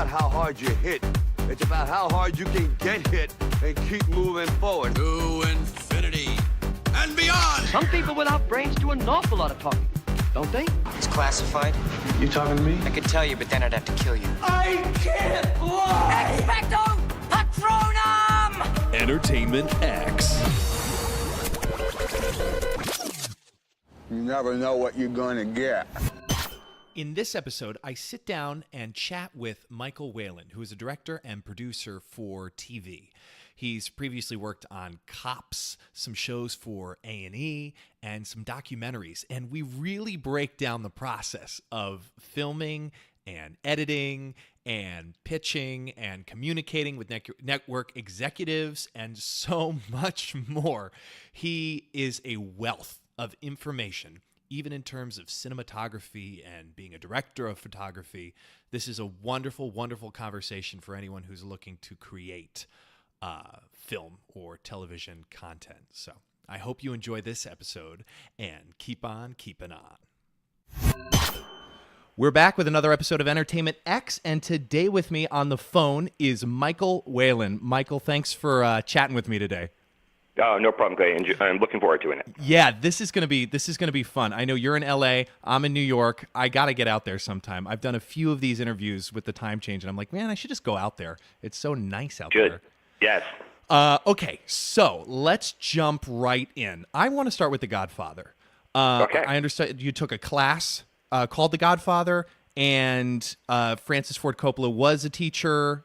about how hard you hit. It's about how hard you can get hit and keep moving forward. To infinity and beyond! Some people without brains do an awful lot of talking, don't they? It's classified. You talking to me? I could tell you, but then I'd have to kill you. I can't fly! Expecto Patronum! Entertainment X. You never know what you're going to get. In this episode, I sit down and chat with Michael Whalen, who is a director and producer for TV. He's previously worked on Cops, some shows for A&E, and some documentaries. And we really break down the process of filming and editing and pitching and communicating with network executives and so much more. He is a wealth of information, even in terms of cinematography and being a director of photography. This is a wonderful, wonderful conversation for anyone who's looking to create film or television content. So I hope you enjoy this episode and keep on keeping on. We're back with another episode of Entertainment X, and today with me on the phone is Michael Whalen. Michael, thanks for chatting with me today. Oh, no problem, Clay. I'm looking forward to it. Yeah, this is gonna be fun. I know you're in LA. I'm in New York. I gotta get out there sometime. I've done a few of these interviews with the time change, and I'm like, man, I should just go out there. It's so nice out there. Good. Yes. Okay, so let's jump right in. I want to start with The Godfather. Okay. I understand you took a class called The Godfather, and Francis Ford Coppola was a teacher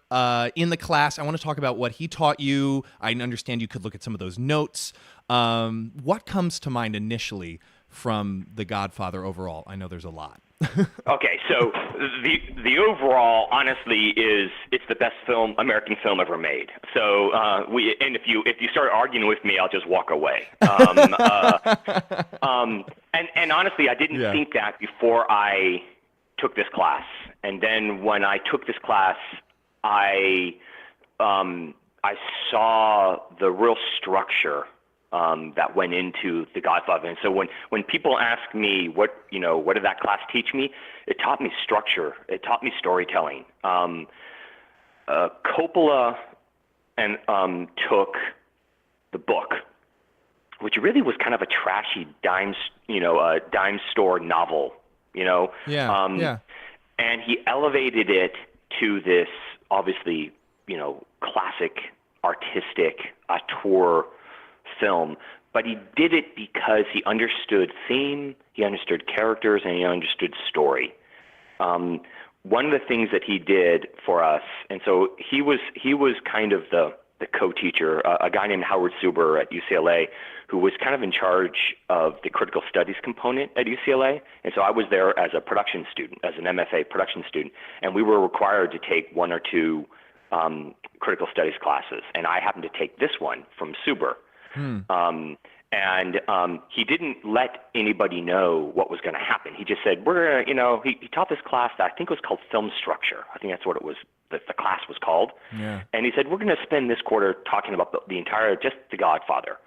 in the class. I want to talk about what he taught you. I understand you could look at some of those notes. What comes to mind initially from The Godfather overall? I know there's a lot. Okay, so the overall, honestly, it's the best American film ever made. So if you start arguing with me, I'll just walk away. And honestly, I didn't think that before I took this class. And then when I took this class, I saw the real structure that went into The Godfather. And so when people ask me what did that class teach me, it taught me structure. It taught me storytelling. Coppola took the book, which really was kind of a trashy dime store novel, Yeah. And he elevated it to this obviously, classic, artistic, auteur film, but he did it because he understood theme, he understood characters, and he understood story. One of the things that he did for us, and so he was kind of the co-teacher, a guy named Howard Suber at UCLA, who was kind of in charge of the critical studies component at UCLA. And so I was there as a production student, as an MFA production student, and we were required to take one or two critical studies classes. And I happened to take this one from Suber. He didn't let anybody know what was going to happen. He just said, he taught this class that I think was called film structure. I think that's what it was, the class was called. Yeah. And he said, we're going to spend this quarter talking about the entire, just The Godfather.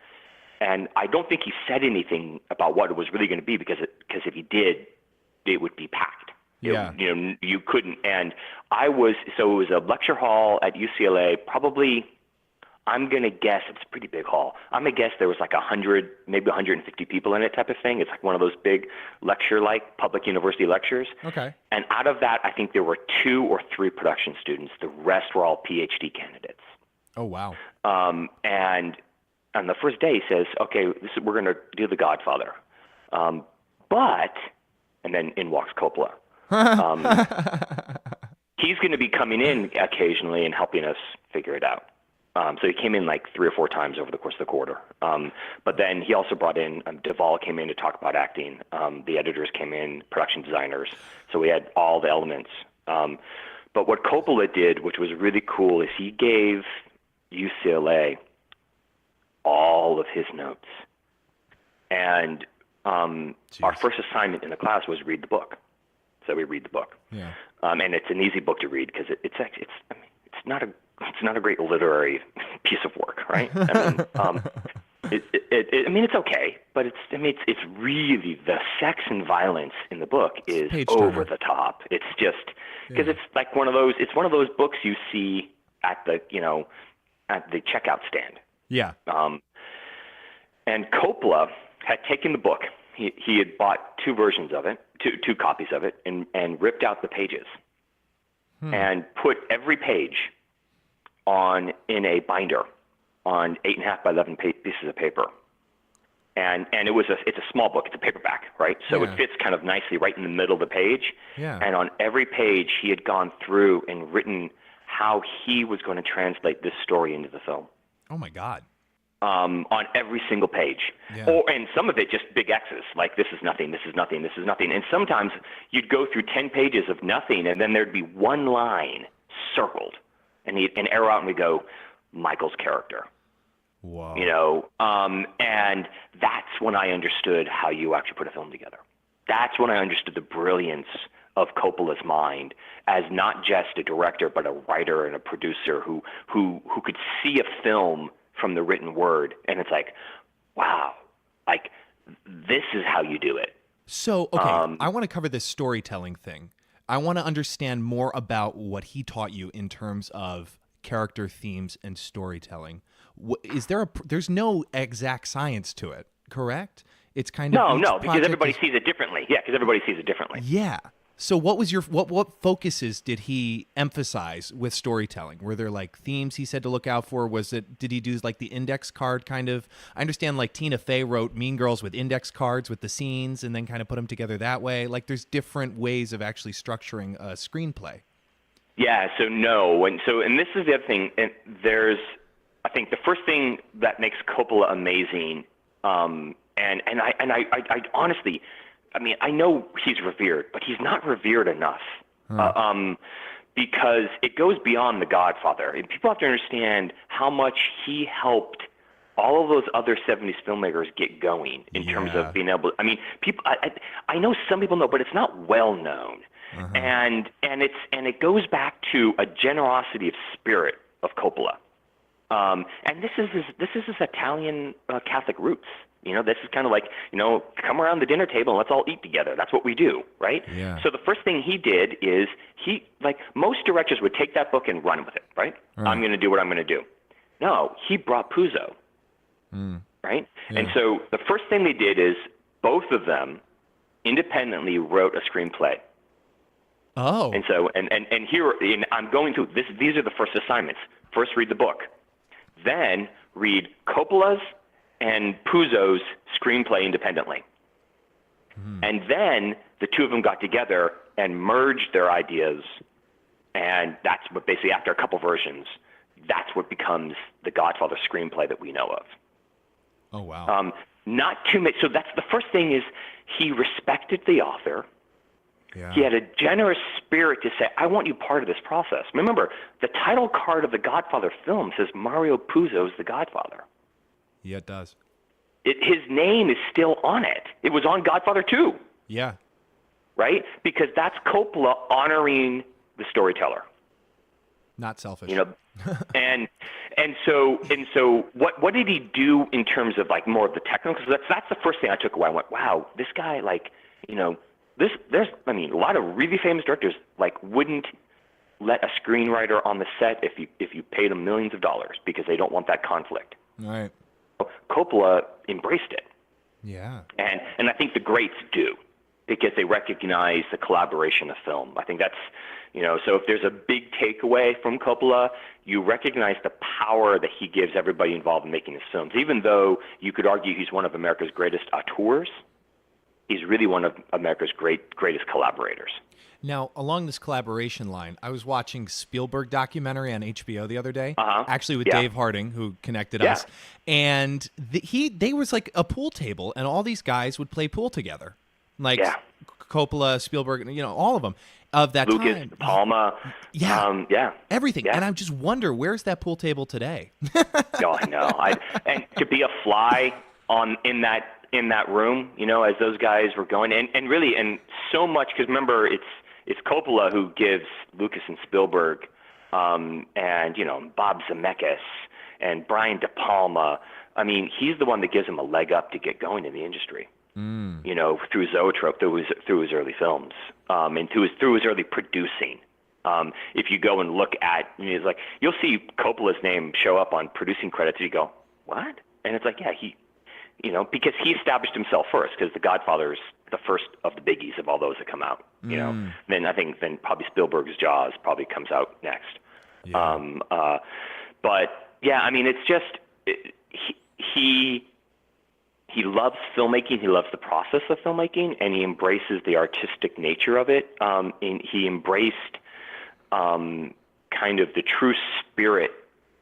And I don't think he said anything about what it was really going to be because if he did, it would be packed. Yeah. You couldn't. And it was a lecture hall at UCLA, probably, I'm going to guess, it's a pretty big hall. I'm going to guess there was like 100, maybe 150 people in it type of thing. It's like one of those big lecture-like public university lectures. Okay. And out of that, I think there were 2 or 3 production students. The rest were all PhD candidates. Oh, wow. And on the first day, he says, okay, we're going to do The Godfather. And then in walks Coppola. He's going to be coming in occasionally and helping us figure it out. So he came in like 3 or 4 times over the course of the quarter. But then he also brought in, Duvall came in to talk about acting. The editors came in, production designers. So we had all the elements. But what Coppola did, which was really cool, is he gave UCLA all of his notes. And our first assignment in the class was read the book. So we read the book. Yeah. And it's an easy book to read because it's not a great literary piece of work, right? I mean, it's okay, but it's really, the sex and violence in the book is over the top. It's just because it's like one of those books you see at the checkout stand. Yeah. And Coppola had taken the book. He had bought two copies of it, and ripped out the pages and put every page in a binder on 8.5 by 11 pieces of paper. And it's a small book. It's a paperback, right? So it fits kind of nicely right in the middle of the page. Yeah. And on every page, he had gone through and written how he was going to translate this story into the film. Oh my God. On every single page. Yeah. And some of it just big X's, like this is nothing, this is nothing, this is nothing. And sometimes you'd go through 10 pages of nothing, and then there'd be one line circled, and he'd arrow out and we'd go, Michael's character. Whoa. And that's when I understood how you actually put a film together. That's when I understood the brilliance of Coppola's mind as not just a director, but a writer and a producer who could see a film from the written word, and it's like, wow, like this is how you do it. So, okay, I want to cover this storytelling thing. I want to understand more about what he taught you in terms of character themes and storytelling. There's no exact science to it, correct? It's kind of because everybody sees it differently. Yeah, because everybody sees it differently. Yeah. So what focuses did he emphasize with storytelling? Were there like themes he said to look out for? Did he do like the index card kind of? I understand like Tina Fey wrote Mean Girls with index cards with the scenes and then kind of put them together that way. Like there's different ways of actually structuring a screenplay. Yeah, so no. And this is the other thing. And I think the first thing that makes Coppola amazing, and I honestly, I mean, I know he's revered, but he's not revered enough because it goes beyond The Godfather. And people have to understand how much he helped all of those other 70s filmmakers get going in terms of being able. I mean, people. I know some people know, but it's not well known, and it goes back to a generosity of spirit of Coppola, and this is his Italian Catholic roots. You know, this is kind of like, come around the dinner table and let's all eat together. That's what we do, right? Yeah. So the first thing he did is like most directors would take that book and run with it, right? I'm going to do what I'm going to do. No, he brought Puzo, right? Yeah. And so the first thing they did is both of them independently wrote a screenplay. Oh. And so, and here, I'm going through this. These are the first assignments. First, read the book. Then read Coppola's and Puzo's screenplay independently. And then the two of them got together and merged their ideas, and that's what basically, after a couple versions, that's what becomes the Godfather screenplay that we know of. Oh, wow. Not too much. So that's the first thing is he respected the author. Yeah. He had a generous spirit to say, I want you part of this process. Remember, the title card of the Godfather film says Mario Puzo's The Godfather. Yeah, it does. His name is still on it. It was on Godfather II. Yeah. Right? Because that's Coppola honoring the storyteller. Not selfish. And so what did he do in terms of like more of the technical? Because that's the first thing I took away. I went, wow, this guy there's a lot of really famous directors wouldn't let a screenwriter on the set if you paid them millions of dollars because they don't want that conflict. Right. Coppola embraced it. Yeah. And I think the greats do because they recognize the collaboration of film. I think that's, so if there's a big takeaway from Coppola, you recognize the power that he gives everybody involved in making his films. Even though you could argue he's one of America's greatest auteurs, he's really one of America's greatest collaborators. Now, along this collaboration line, I was watching Spielberg documentary on HBO the other day, actually with Dave Harding, who connected us. And they was like a pool table, and all these guys would play pool together. Like Coppola, Spielberg, all of them of that Lucas, time. Palma. Everything. Yeah. And I just wonder, where's that pool table today? Oh, I know. And to be a fly in that room, as those guys were going, and really, and so much, because remember, it's Coppola who gives Lucas and Spielberg, and Bob Zemeckis and Brian De Palma, I mean, he's the one that gives him a leg up to get going in the industry. You know, through Zoetrope, through his early films, and through his early producing. If you go and look at, it's like you'll see Coppola's name show up on producing credits, and you go, what? And it's like, yeah, you know, because he established himself first, because The Godfather's the first of the biggies of all those that come out. You know, then probably Spielberg's Jaws probably comes out next. Yeah. But yeah, I mean, it's just he loves filmmaking. He loves the process of filmmaking, and he embraces the artistic nature of it. And he embraced kind of the true spirit,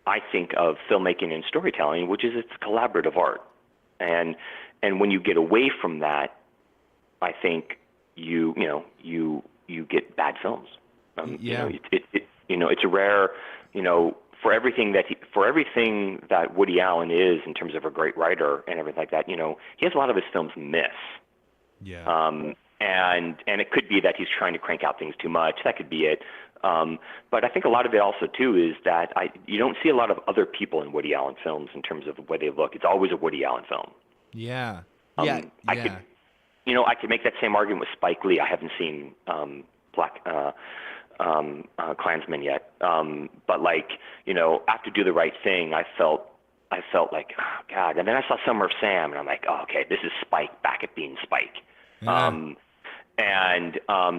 I think, of filmmaking and storytelling, which is it's collaborative art. And when you get away from that, I think you get bad films. Yeah. You know, it's a rare, you know, for everything that Woody Allen is in terms of a great writer and everything like that, you know, he has a lot of his films miss. Yeah. And it could be that he's trying to crank out things too much. That could be it. But I think a lot of it also too is that you don't see a lot of other people in Woody Allen films in terms of the way they look. It's always a Woody Allen film. Yeah. I could make that same argument with Spike Lee. I haven't seen Klansman yet. But like, you know, after Do the Right Thing, I felt like, oh God. And then I saw Summer of Sam, and I'm like, oh, okay, this is Spike back at being Spike. Yeah.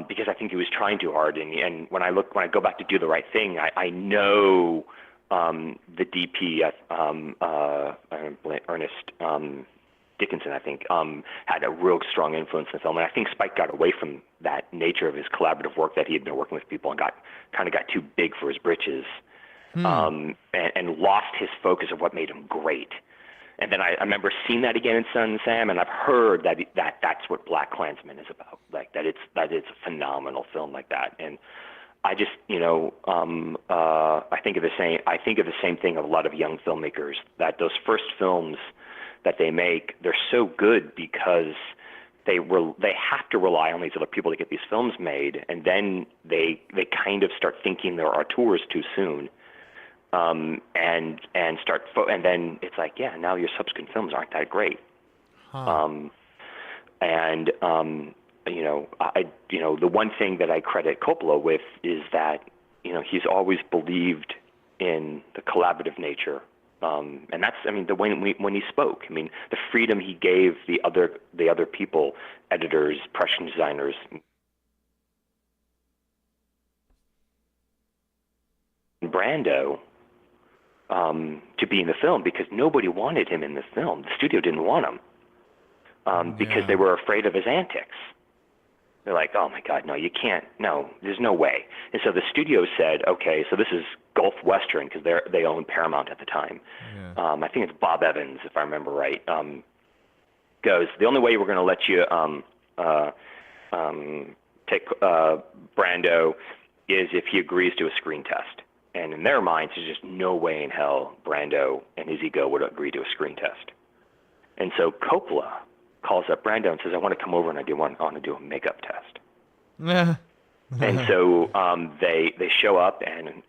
Because I think he was trying too hard. And when I go back to Do the Right Thing, I know the DP, Ernest Dickinson, I think, had a real strong influence in the film. And I think Spike got away from that nature of his collaborative work that he had been working with people and got too big for his britches, and lost his focus of what made him great. And then I remember seeing that again in Son and Sam, and I've heard that's what Black Klansman is about, like that it's a phenomenal film like that. And I just, you know, I think of the same thing of a lot of young filmmakers, that those first films that they make, they're so good because they have to rely on these other people to get these films made, and then they kind of start thinking they're auteurs too soon, and then it's like, yeah, now your subsequent films aren't that great. The one thing that I credit Coppola with is that, you know, he's always believed in the collaborative nature. And that's, I mean, when he spoke, I mean, the freedom he gave the other people, editors, production designers, Brando, to be in the film, because nobody wanted him in the film. The studio didn't want him because they were afraid of his antics. They're like, oh my God, no, you can't, no, there's no way. And so the studio said, okay, so this is Gulf Western, because they owned Paramount at the time. Yeah. I think it's Bob Evans, if I remember right. Goes, the only way we're going to let you take Brando is if he agrees to a screen test. And in their minds, there's just no way in hell Brando and his ego would agree to a screen test. And so Coppola calls up Brando and says, I want to come over and I want to do a makeup test. And so they show up and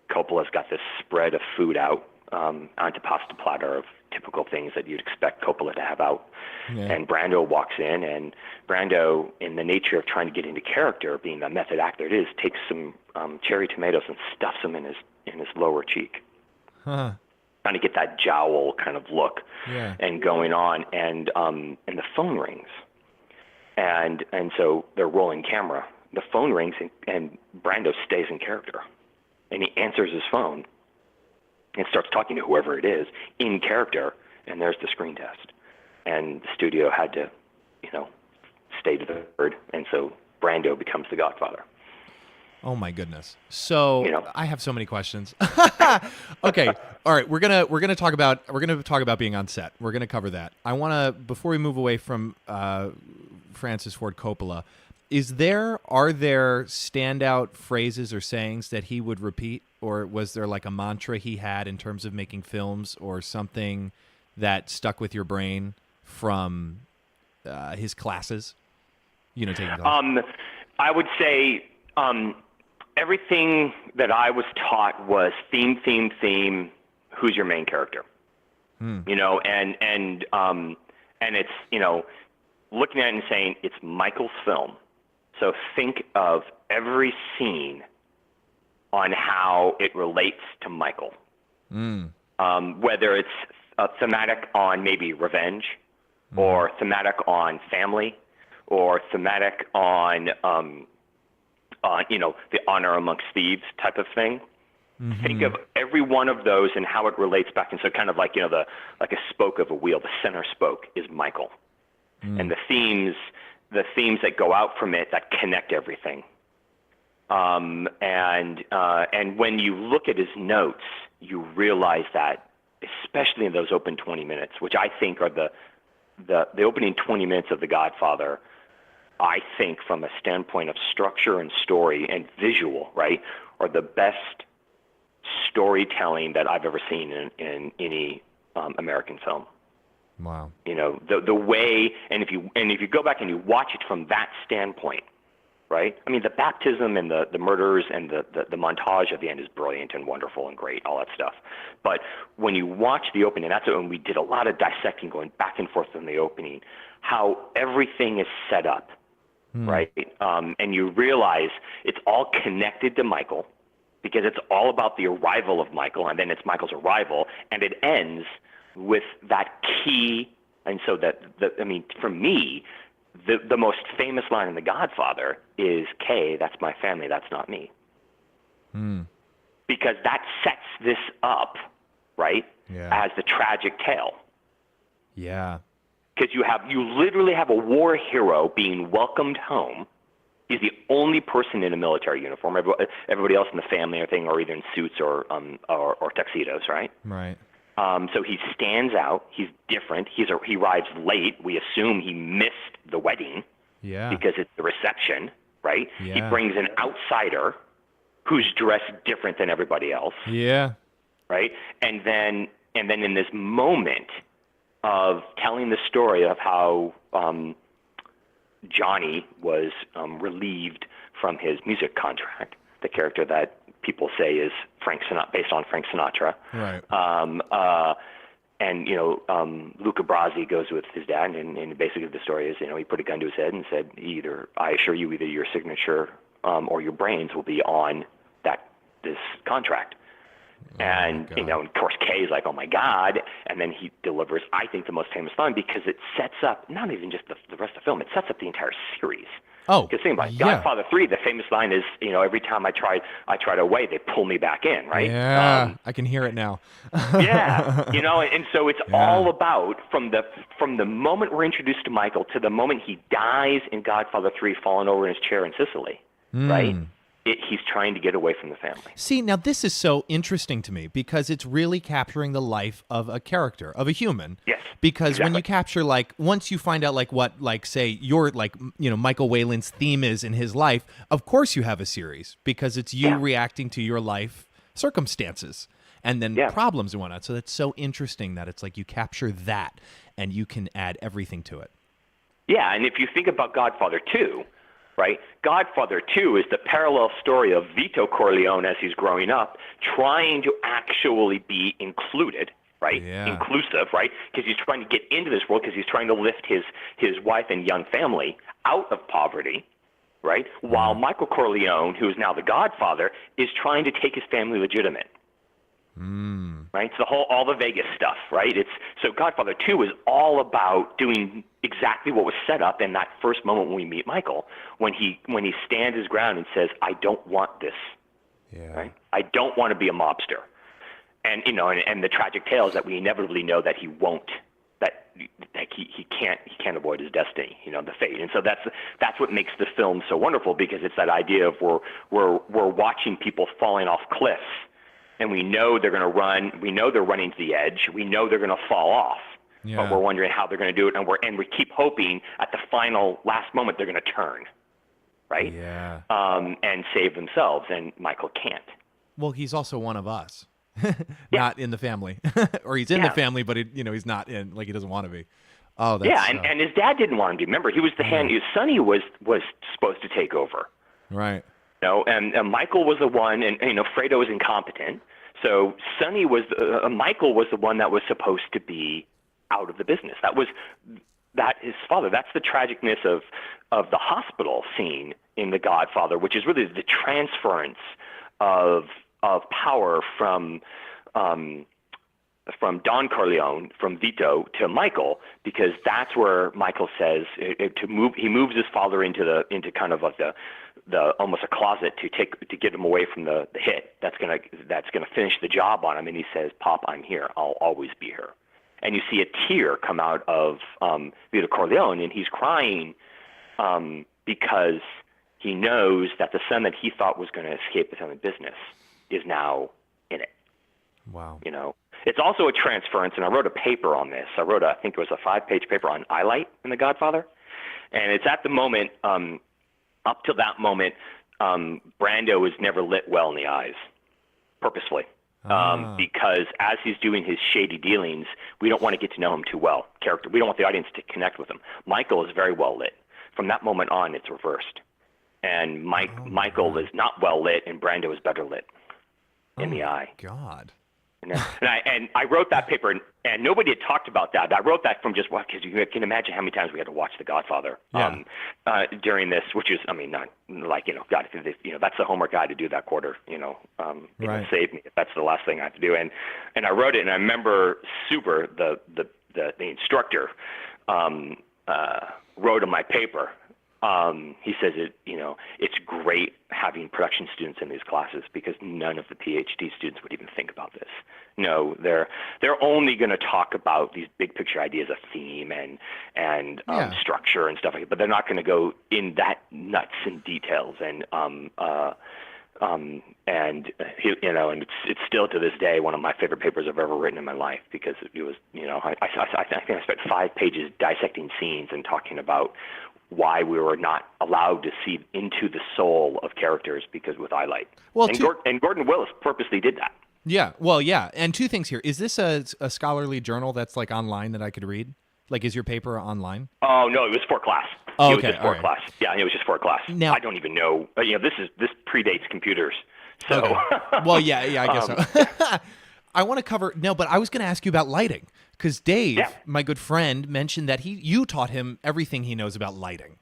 Coppola's got this spread of food out onto pasta platter of typical things that you'd expect Coppola to have out. Yeah. And Brando walks in, and Brando, in the nature of trying to get into character, being the method actor it is, takes some cherry tomatoes and stuffs them in his lower cheek. Huh. Trying to get that jowl kind of look and going on, and the phone rings, and so they're rolling camera. The phone rings, and Brando stays in character, and he answers his phone and starts talking to whoever it is in character, and there's the screen test, and the studio had to, stay to the word, and so Brando becomes the Godfather. Oh my goodness! So I have so many questions. Okay, all right. We're gonna talk about being on set. We're gonna cover that. I wanna, before we move away from Francis Ford Coppola, are there standout phrases or sayings that he would repeat, or was there like a mantra he had in terms of making films, or something that stuck with your brain from his classes? Taking classes. I would say. Everything that I was taught was theme, who's your main character? You know, and it's, you know, looking at it and saying it's Michael's film. So think of every scene on how it relates to Michael. Whether it's thematic on maybe revenge, or thematic on family, or thematic on you know, the honor amongst thieves type of thing. Think of every one of those and how it relates back. And so kind of like, you know, like a spoke of a wheel, the center spoke is Michael. And the themes that go out from it that connect everything. And when you look at his notes, you realize that, especially in those open 20 minutes, which I think are the opening 20 minutes of The Godfather, I think from a standpoint of structure and story and visual, right, are the best storytelling that I've ever seen in any American film. Wow. You know, the way, and if you go back and you watch it from that standpoint, right? I mean, the baptism and the murders and the montage at the end is brilliant and wonderful and great, all that stuff. But when you watch the opening, that's when we did a lot of dissecting, going back and forth in the opening, how everything is set up, right? And you realize it's all connected to Michael, because it's all about the arrival of Michael, and then it's Michael's arrival, and it ends with that key. And so I mean, for me, the most famous line in The Godfather is, "Kay, that's my family, that's not me." Because that sets this up, right, as the tragic tale. Yeah. Because you literally have a war hero being welcomed home. He's the only person in a military uniform. Everybody else in the family or thing are either in suits or tuxedos, right? Right. So he stands out. He's different. He arrives late. We assume he missed the wedding. Yeah. Because it's the reception, right? Yeah. He brings an outsider who's dressed different than everybody else. Yeah. Right? And then in this moment of telling the story of how Johnny was relieved from his music contract, the character that people say is based on Frank Sinatra. Right. And, you know, Luca Brasi goes with his dad, and basically the story is, you know, he put a gun to his head and said, I assure you, either your signature or your brains will be on this contract. And, you know, of course, Kay is like, oh, my God. And then he delivers, I think, the most famous line, because it sets up not even just the rest of the film, it sets up the entire series. Oh, because think about it, Godfather III, the famous line is, you know, every time I try to away, they pull me back in, right? Yeah, I can hear it now. Yeah, you know, and so it's all about from the moment we're introduced to Michael to the moment he dies in Godfather III, falling over in his chair in Sicily, right? He's trying to get away from the family. See, now this is so interesting to me, because it's really capturing the life of a character, of a human. Yes. Because when you capture, like, once you find out, like, what, like, say, your, like, you know, Michael Whalen's theme is in his life, of course you have a series, because it's you reacting to your life circumstances and then problems and whatnot. So that's so interesting that it's like you capture that and you can add everything to it. Yeah, and if you think about Godfather II, right? Godfather II is the parallel story of Vito Corleone as he's growing up, trying to actually be included, right? Yeah. Inclusive, right? Because he's trying to get into this world, because he's trying to lift his wife and young family out of poverty, right? While Michael Corleone, who is now the Godfather, is trying to take his family legitimate. Right? So all the Vegas stuff, right? So Godfather 2 is all about doing exactly what was set up in that first moment when we meet Michael, when he stands his ground and says, I don't want this. Yeah. Right? I don't want to be a mobster. And, you know, and the tragic tale is that we inevitably know that he won't, that he can't avoid his destiny, you know, the fate. And so that's what makes the film so wonderful, because it's that idea of we're watching people falling off cliffs. And we know they're going to run. We know they're running to the edge. We know they're going to fall off. Yeah. But we're wondering how they're going to do it, and we keep hoping at the final last moment they're going to turn, right? Yeah. And save themselves. And Michael can't. Well, he's also one of us, not in the family, or he's in the family, but he's not in. Like, he doesn't want to be. Oh, that's, and his dad didn't want him to. Remember, he was the hand. His Sonny was supposed to take over. Right. You know, and Michael was the one, and you know, Fredo was incompetent. So Sonny was Michael was the one that was supposed to be out of the business. That his father. That's the tragicness of the hospital scene in The Godfather, which is really the transference of power from Don Corleone, from Vito to Michael, because that's where Michael says he moves his father into kind of like the almost a closet to get him away from the hit that's gonna finish the job on him, and he says, "Pop, I'm here. I'll always be here." And you see a tear come out of Vito Corleone, and he's crying because he knows that the son that he thought was going to escape the family business is now in it. Wow. You know, it's also a transference, and I wrote a paper on this. I think it was a 5-page paper on eyelight in The Godfather, and it's at the moment, up till that moment, Brando is never lit well in the eyes, purposefully. Because as he's doing his shady dealings, we don't want to get to know him too well. We don't want the audience to connect with him. Michael is very well lit. From that moment on, it's reversed. And Michael is not well lit, and Brando is better lit in the eye. God. And I wrote that paper, and nobody had talked about that. I wrote that from just because you can imagine how many times we had to watch The Godfather during this, which is, I mean, not like, God, that's the homework I had to do that quarter. Right. Save me if that's the last thing I have to do. And I wrote it, and I remember the instructor wrote on my paper. He says it's great having production students in these classes because none of the PhD students would even think about this. No, they're only going to talk about these big picture ideas of theme and structure and stuff like that, but they're not going to go in that nuts and details. And it's still to this day one of my favorite papers I've ever written in my life because it was I think I spent 5 pages dissecting scenes and talking about why we were not allowed to see into the soul of characters because with eyelight. Well, and Gordon Willis purposely did that. Yeah. Well, yeah. And 2 things here. Is this a scholarly journal that's like online that I could read? Like, is your paper online? Oh, no, it was for class. Oh, okay. It was just for class. Yeah, it was just for class. Now, I don't even know. This predates computers. So. Okay. Well, yeah, I guess so. I want to cover but I was going to ask you about lighting because Dave, my good friend, mentioned that you taught him everything he knows about lighting,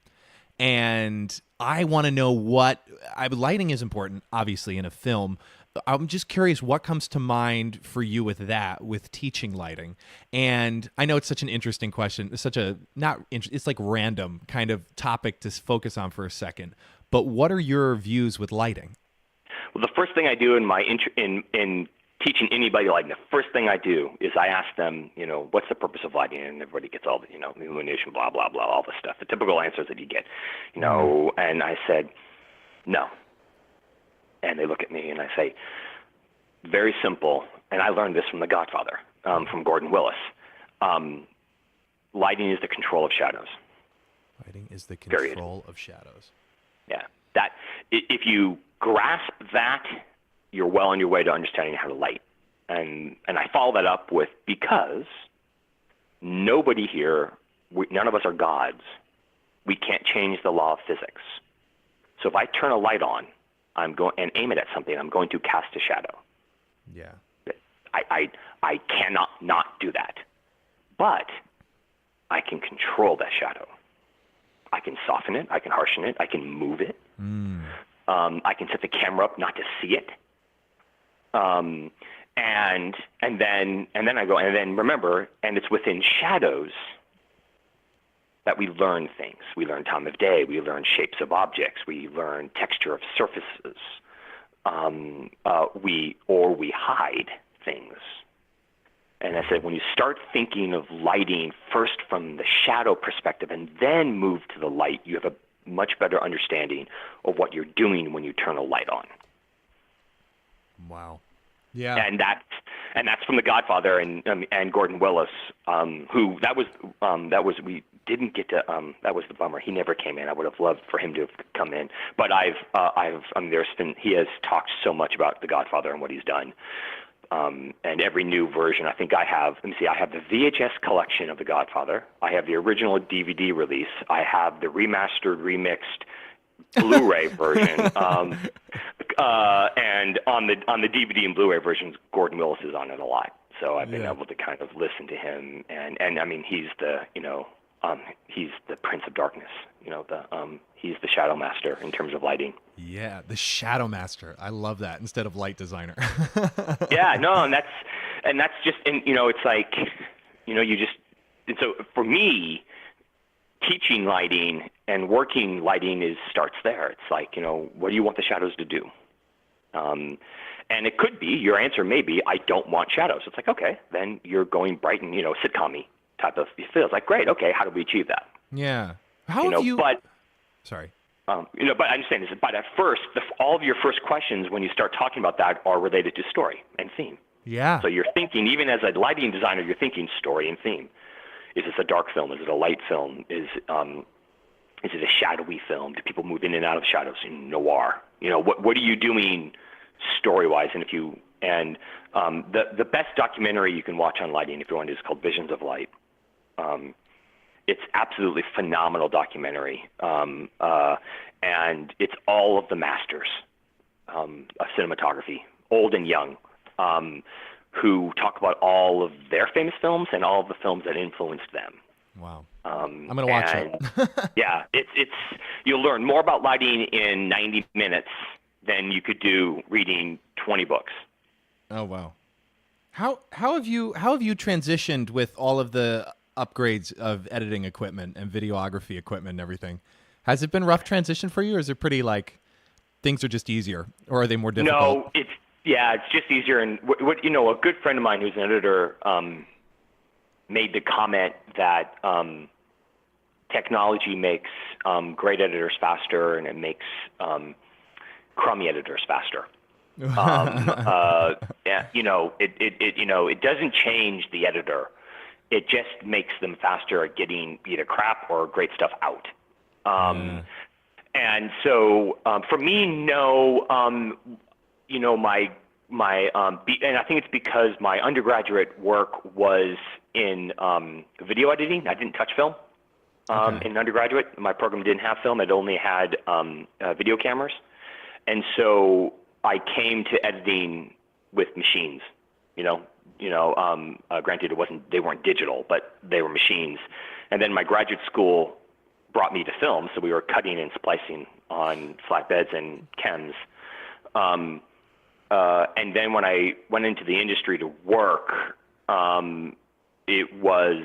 and I want to know lighting is important, obviously, in a film. I'm just curious what comes to mind for you with teaching lighting. And I know it's such an interesting question. It's such a it's like random kind of topic to focus on for a second. But what are your views with lighting? Well, the first thing I do in teaching anybody lighting, the first thing I do is I ask them, what's the purpose of lighting? And everybody gets all the, illumination, blah, blah, blah, all the stuff, the typical answers that you get, and I said, no. And they look at me and I say, very simple, and I learned this from The Godfather, from Gordon Willis. Lighting is the control of shadows. Lighting is the control of shadows. Yeah. That if you grasp that, you're well on your way to understanding how to light. And I follow that up with, because nobody here, none of us are gods. We can't change the law of physics. So if I turn a light on, and aim it at something, I'm going to cast a shadow. Yeah. I cannot not do that. But I can control that shadow. I can soften it. I can harshen it. I can move it. I can set the camera up not to see it. And then I go, and then remember, and it's within shadows that we learn things. We learn time of day. We learn shapes of objects. We learn texture of surfaces. We hide things. And I said, when you start thinking of lighting first from the shadow perspective and then move to the light, you have a much better understanding of what you're doing when you turn a light on. Wow. Yeah. And that's from The Godfather and Gordon Willis, who that was we didn't get to that was the bummer. He never came in. I would have loved for him to have come in. But he has talked so much about The Godfather and what he's done. And every new version, I think I have the VHS collection of The Godfather. I have the original DVD release. I have the remastered, remixed Blu-ray version. The And on the DVD and Blu-ray versions, Gordon Willis is on it a lot. So I've been able to kind of listen to him, and I mean, he's the Prince of Darkness. He's the Shadow Master in terms of lighting. Yeah, the Shadow Master. I love that instead of light designer. Yeah, no, and that's just, and it's like, and so for me, teaching lighting and working lighting starts there. It's like, what do you want the shadows to do? And it could be, your answer may be, I don't want shadows. It's like, okay, then you're going bright and, sitcom-y type of feel. It's like, great, okay, how do we achieve that? Yeah. How have you... But, sorry. but I'm just saying this, but at first, all of your first questions when you start talking about that are related to story and theme. Yeah. So you're thinking, even as a lighting designer, you're thinking story and theme. Is this a dark film? Is it a light film? Is it a shadowy film? Do people move in and out of shadows in noir? What are you doing story-wise? And the best documentary you can watch on lighting, if you want, is called Visions of Light. It's absolutely phenomenal documentary, and it's all of the masters of cinematography, old and young, who talk about all of their famous films and all of the films that influenced them. Wow. I'm going to watch it. Yeah, you'll learn more about lighting in 90 minutes than you could do reading 20 books. Oh, wow. How have you transitioned with all of the upgrades of editing equipment and videography equipment and everything? Has it been rough transition for you, or is it pretty like things are just easier, or are they more difficult? No, it's just easier. And a good friend of mine who's an editor made the comment that technology makes great editors faster, and it makes crummy editors faster. It doesn't change the editor. It just makes them faster at getting either crap or great stuff out. And so for me, no, my and I think it's because my undergraduate work was in video editing. I didn't touch film in undergraduate. My program didn't have film. It only had video cameras. And so I came to editing with machines, granted they weren't digital, but they were machines. And then my graduate school brought me to film, so we were cutting and splicing on flatbeds and chems. And then when I went into the industry to work, it was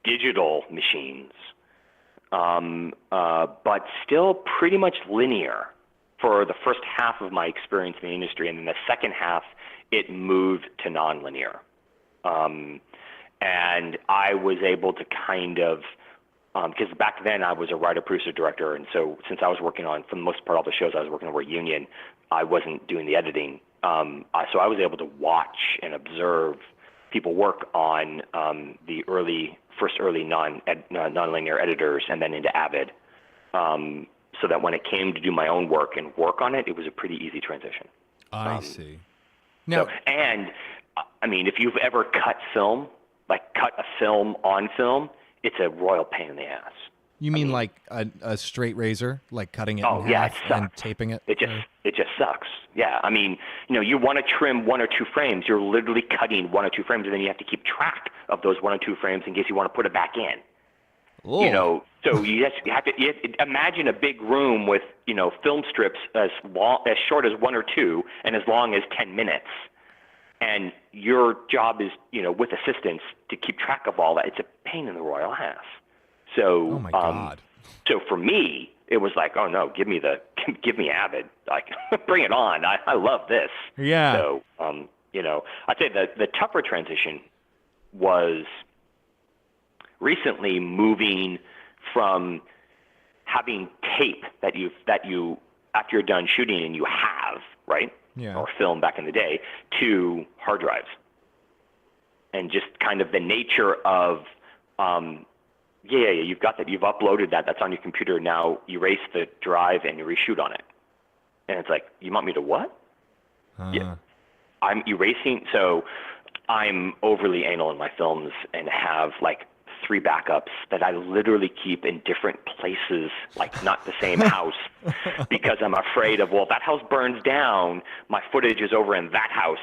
digital machines, but still pretty much linear for the first half of my experience in the industry. And then the second half, it moved to nonlinear. And I was able to kind of, because back then I was a writer, producer, director, and so since I was working on, for the most part, all the shows I was working on were union, I wasn't doing the editing. So I was able to watch and observe people work on the first early nonlinear editors, and then into Avid, so that when it came to do my own work and work on it, it was a pretty easy transition. I see. Now, and I mean, if you've ever cut film, like cut a film on film, it's a royal pain in the ass. You mean like a straight razor, like cutting it in half and taping it? It just sucks. Yeah, I mean, you want to trim 1 or 2 frames, you're literally cutting 1 or 2 frames, and then you have to keep track of those 1 or 2 frames in case you want to put it back in. Oh. So you have to imagine a big room with film strips as short as 1 or 2 and as long as 10 minutes. And your job is, with assistants, to keep track of all that. It's a pain in the royal ass. So, oh my God. So for me, it was like, oh no, give me Avid, like bring it on. I love this. Yeah. So, I'd say the tougher transition was recently moving from having tape that you after you're done shooting and you have, right? Yeah. Or film back in the day, to hard drives. And just kind of the nature of, you've got that, you've uploaded that, that's on your computer, now erase the drive and you reshoot on it. And it's like, you want me to what? Yeah. I'm erasing, so I'm overly anal in my films and have like 3 backups that I literally keep in different places, like not the same house, because I'm afraid of, well, if that house burns down, my footage is over in that house.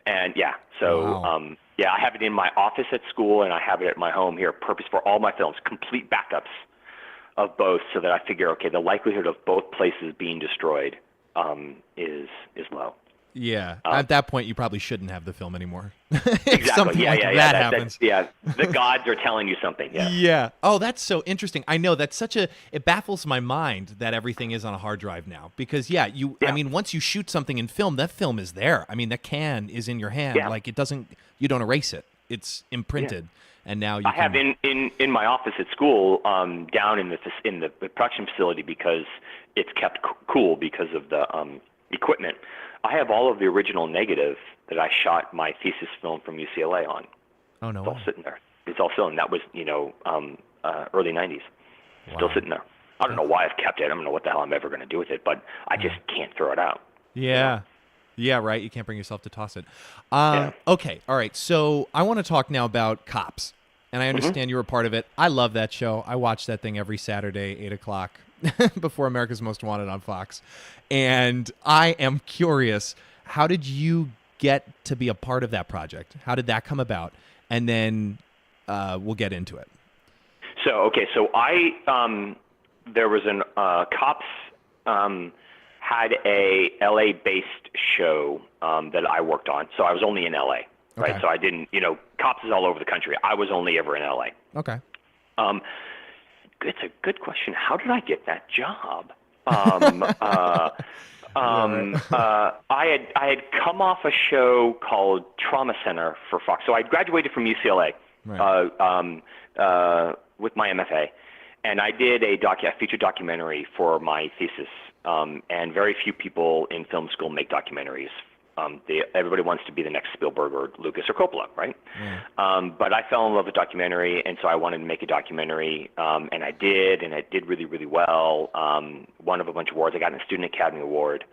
And yeah, so Wow. yeah, I have it in my office at school, and I have it at my home here, purpose for all my films, complete backups of both, so that I figure, okay, the likelihood of both places being destroyed is low. Yeah. At that point, you probably shouldn't have the film anymore. Exactly. Something Yeah, like yeah, that yeah. happens. The gods are telling you something. Yeah. Yeah. Oh, that's so interesting. I know that's it baffles my mind that everything is on a hard drive now because I mean, once you shoot something in film, that film is there. I mean, that can is in your hand. Yeah. Like you don't erase it. It's imprinted. And now you I have in my office at school, down in the production facility, because it's kept cool because of the equipment. I have all of the original negative that I shot my thesis film from UCLA on. Oh, no It's all way. sitting there. It's all still, and that was early '90s. Still sitting there. I don't know why I've kept it. I don't know what the hell I'm ever going to do with it, but I just can't throw it out. Yeah. Yeah, right. You can't bring yourself to toss it. Okay. All right. So I want to talk now about Cops. And I understand you were part of it. I love that show. I watch that thing every Saturday, 8 o'clock, before America's Most Wanted on Fox. And I am curious, how did you get to be a part of that project? How did that come about? And then we'll get into it. So there was an Cops had a LA-based show that I worked on. So I was only in LA, right? Okay. So I didn't, Cops is all over the country. I was only ever in LA. Okay. It's a good question. How did I get that job? I had come off a show called Trauma Center for Fox. So I graduated from UCLA with my MFA, and I did a feature documentary for my thesis. And very few people in film school make documentaries. Everybody wants to be the next Spielberg or Lucas or Coppola, right? But I fell in love with documentary, and so I wanted to make a documentary, and I did, and it did really, really well. Won a bunch of awards. I got a Student Academy Award.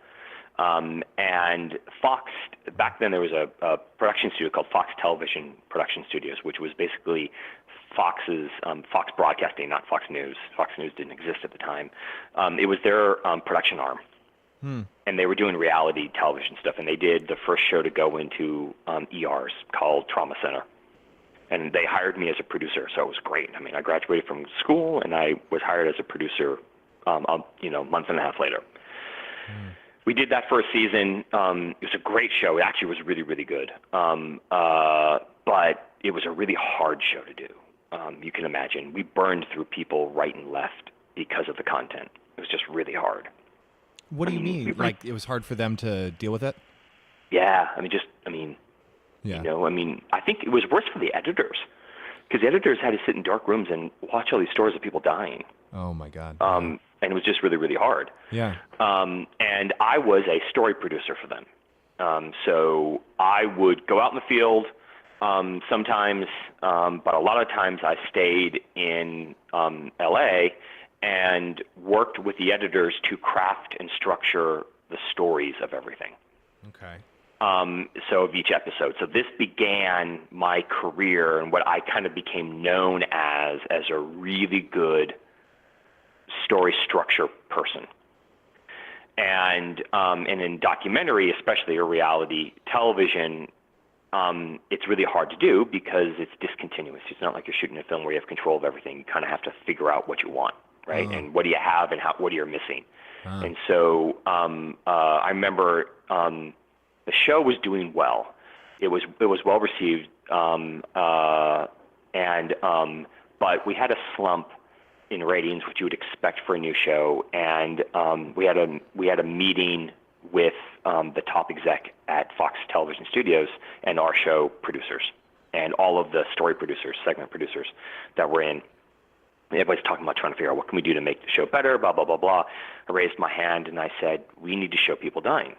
And Fox, back then there was a production studio called Fox Television Production Studios, which was basically Fox's Fox Broadcasting, not Fox News. Fox News didn't exist at the time. It was their production arm. And they were doing reality television stuff, and they did the first show to go into ERs called Trauma Center. And they hired me as a producer, so it was great. I mean, I graduated from school, and I was hired as a producer, a month and a half later. We did that for a season. It was a great show. It actually was really, really good. But it was a really hard show to do. You can imagine. We burned through people right and left because of the content. It was just really hard. What do you mean? Like, it was hard for them to deal with it? Yeah. Yeah. I think it was worse for the editors, because the editors had to sit in dark rooms and watch all these stories of people dying. Oh, my God. And it was just really, really hard. Yeah. And I was a story producer for them. So I would go out in the field sometimes, but a lot of times I stayed in LA and worked with the editors to craft and structure the stories of everything. Okay. So of each episode. So this began my career and what I kind of became known as a really good story structure person. And in documentary, especially or reality television, it's really hard to do because it's discontinuous. It's not like you're shooting a film where you have control of everything. You kind of have to figure out what you want, right? And what do you have and what are you missing? And so I remember the show was doing well. It was well received, but we had a slump in ratings, which you would expect for a new show. And we had a meeting with the top exec at Fox Television Studios and our show producers and all of the story producers, segment producers that were in. Everybody's talking about trying to figure out what can we do to make the show better, blah, blah, blah, blah. I raised my hand and I said, we need to show people dying.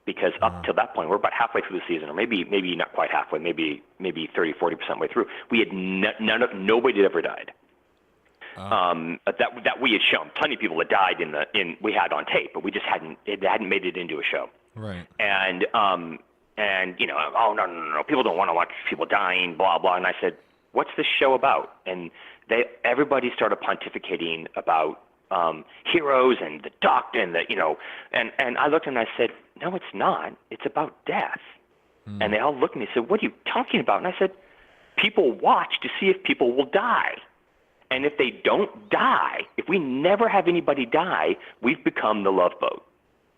Because up till that point, we're about halfway through the season, or maybe not quite halfway, maybe 30, 40% way through. We had nobody had ever died. That we had shown. Plenty of people had died we had on tape, but it hadn't made it into a show. Right. And oh no, people don't want to watch people dying, blah blah. And I said, what's this show about? And everybody started pontificating about heroes and the doctor and and I looked and I said, no, it's not. It's about death. And they all looked at me and said, what are you talking about? And I said, people watch to see if people will die. And if they don't die, if we never have anybody die, we've become the Love Boat.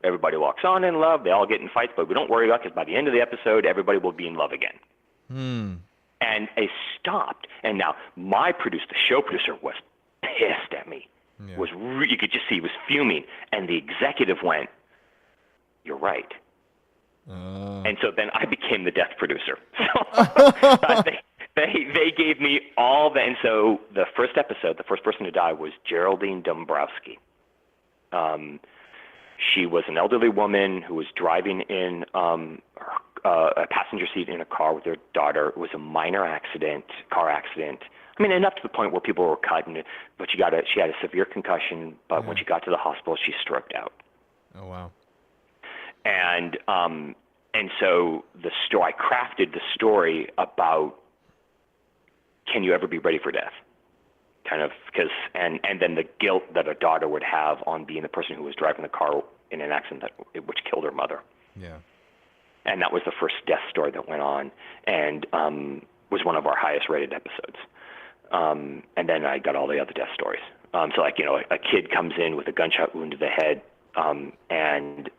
Everybody walks on in love. They all get in fights, but we don't worry about it because by the end of the episode, everybody will be in love again. And they stopped. And now the show producer was pissed at me. Yeah. You could just see he was fuming. And the executive went, you're right. And so then I became the death producer. So they gave me all the, and so the first episode, the first person to die was Geraldine Dombrowski. She was an elderly woman who was driving in a passenger seat in a car with her daughter. It was a minor car accident. I mean, enough to the point where people were cut, but she had a severe concussion. But when she got to the hospital, she stroked out. Oh wow! And so I crafted the story about, can you ever be ready for death? Kind of, and then the guilt that a daughter would have on being the person who was driving the car in an accident which killed her mother. Yeah. And that was the first death story that went on, and was one of our highest rated episodes. And then I got all the other death stories. So like, a kid comes in with a gunshot wound to the head, and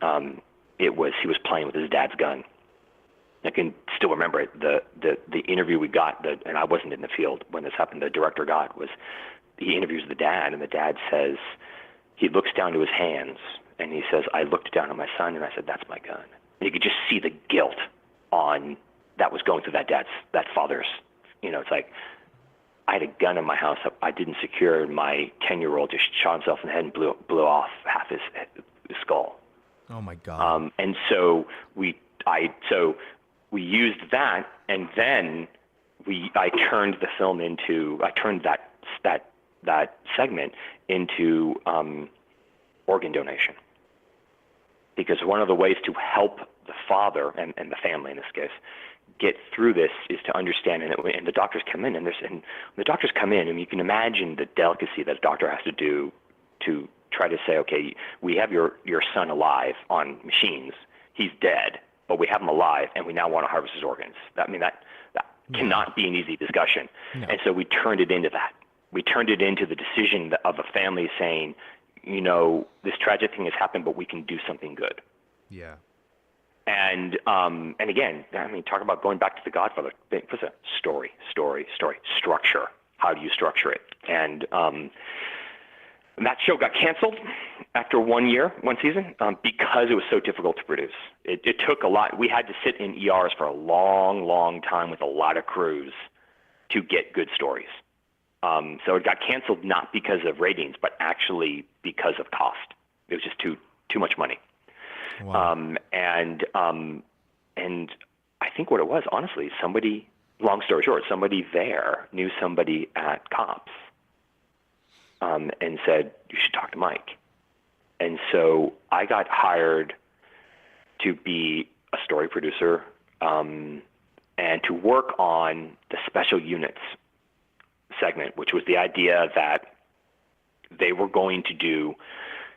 he was playing with his dad's gun. I can still remember it. The interview we got, and I wasn't in the field when this happened, the director got, was he interviews the dad, and the dad says, he looks down to his hands, and he says, I looked down at my son, and I said, that's my gun. And you could just see the guilt that was going through that father's, it's like, I had a gun in my house I didn't secure, and my 10-year-old just shot himself in the head and blew off half his skull. Oh my God. And so we used that, and then I turned the film into, that segment into organ donation. Because one of the ways to help the father and the family in this case get through this is to understand, and the doctors come in, and the doctors come in, and you can imagine the delicacy that a doctor has to do to try to say, okay, we have your son alive on machines, he's dead, but we have him alive, and we now want to harvest his organs. That cannot be an easy discussion. No. And so we turned it into that. We turned it into the decision of a family saying, this tragic thing has happened, but we can do something good. Yeah. And again, talk about going back to The Godfather. It was a story, structure. How do you structure it? And that show got canceled after 1 season, because it was so difficult to produce. It took a lot. We had to sit in ERs for a long, long time with a lot of crews to get good stories. So it got canceled not because of ratings, but actually because of cost. It was just too much money. Wow. And I think what it was, honestly, long story short, somebody there knew somebody at Cops, and said, you should talk to Mike. And so I got hired to be a story producer, and to work on the special units segment, which was the idea that they were going to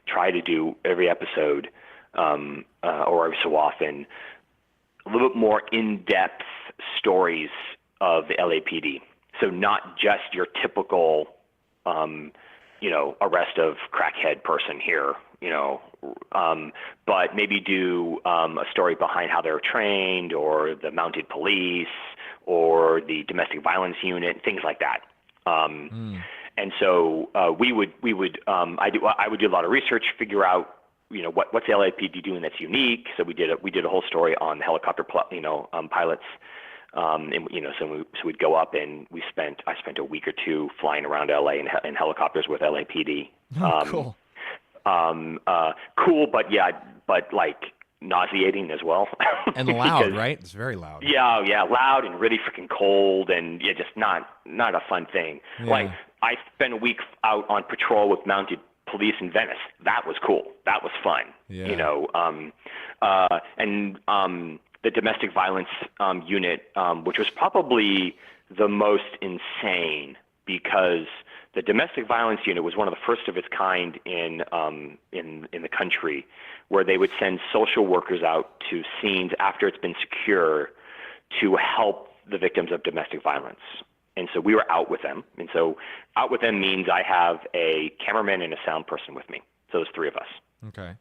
try to do every episode, or every so often, a little bit more in-depth stories of the LAPD. So not just your typical, arrest of crackhead person here, but maybe do a story behind how they're trained, or the mounted police, or the domestic violence unit, things like that. And so I would do a lot of research, figure out what's the LAPD doing that's unique. So we did a whole story on the helicopter pilots. So we'd go up, and I spent a week or two flying around LA in helicopters with LAPD. Cool. Cool, but like nauseating as well. And loud, right? It's very loud. Yeah, loud and really freaking cold, and just not a fun thing. Yeah. Like, I spent a week out on patrol with mounted police in Venice. That was cool. That was fun. Yeah. the domestic violence unit, which was probably the most insane because the domestic violence unit was one of the first of its kind in the country, where they would send social workers out to scenes after it's been secure to help the victims of domestic violence. And so we were out with them. And so out with them means I have a cameraman and a sound person with me. So there's 3 of us. Okay.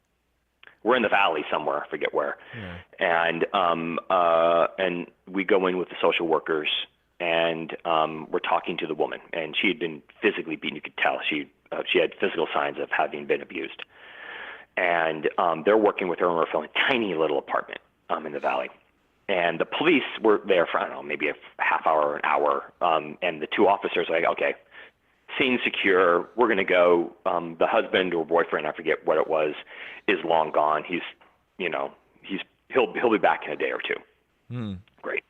We're in the valley somewhere, I forget where. Yeah. And we go in with the social workers, and we're talking to the woman. And she had been physically beaten. You could tell she had physical signs of having been abused. And they're working with her, and we're filming a tiny little apartment in the valley. And the police were there for, I don't know, maybe a half hour or an hour. And the 2 officers are like, okay, scene secure. We're going to go. The husband or boyfriend, I forget what it was, is long gone. He'll be back in a day or 2. Great.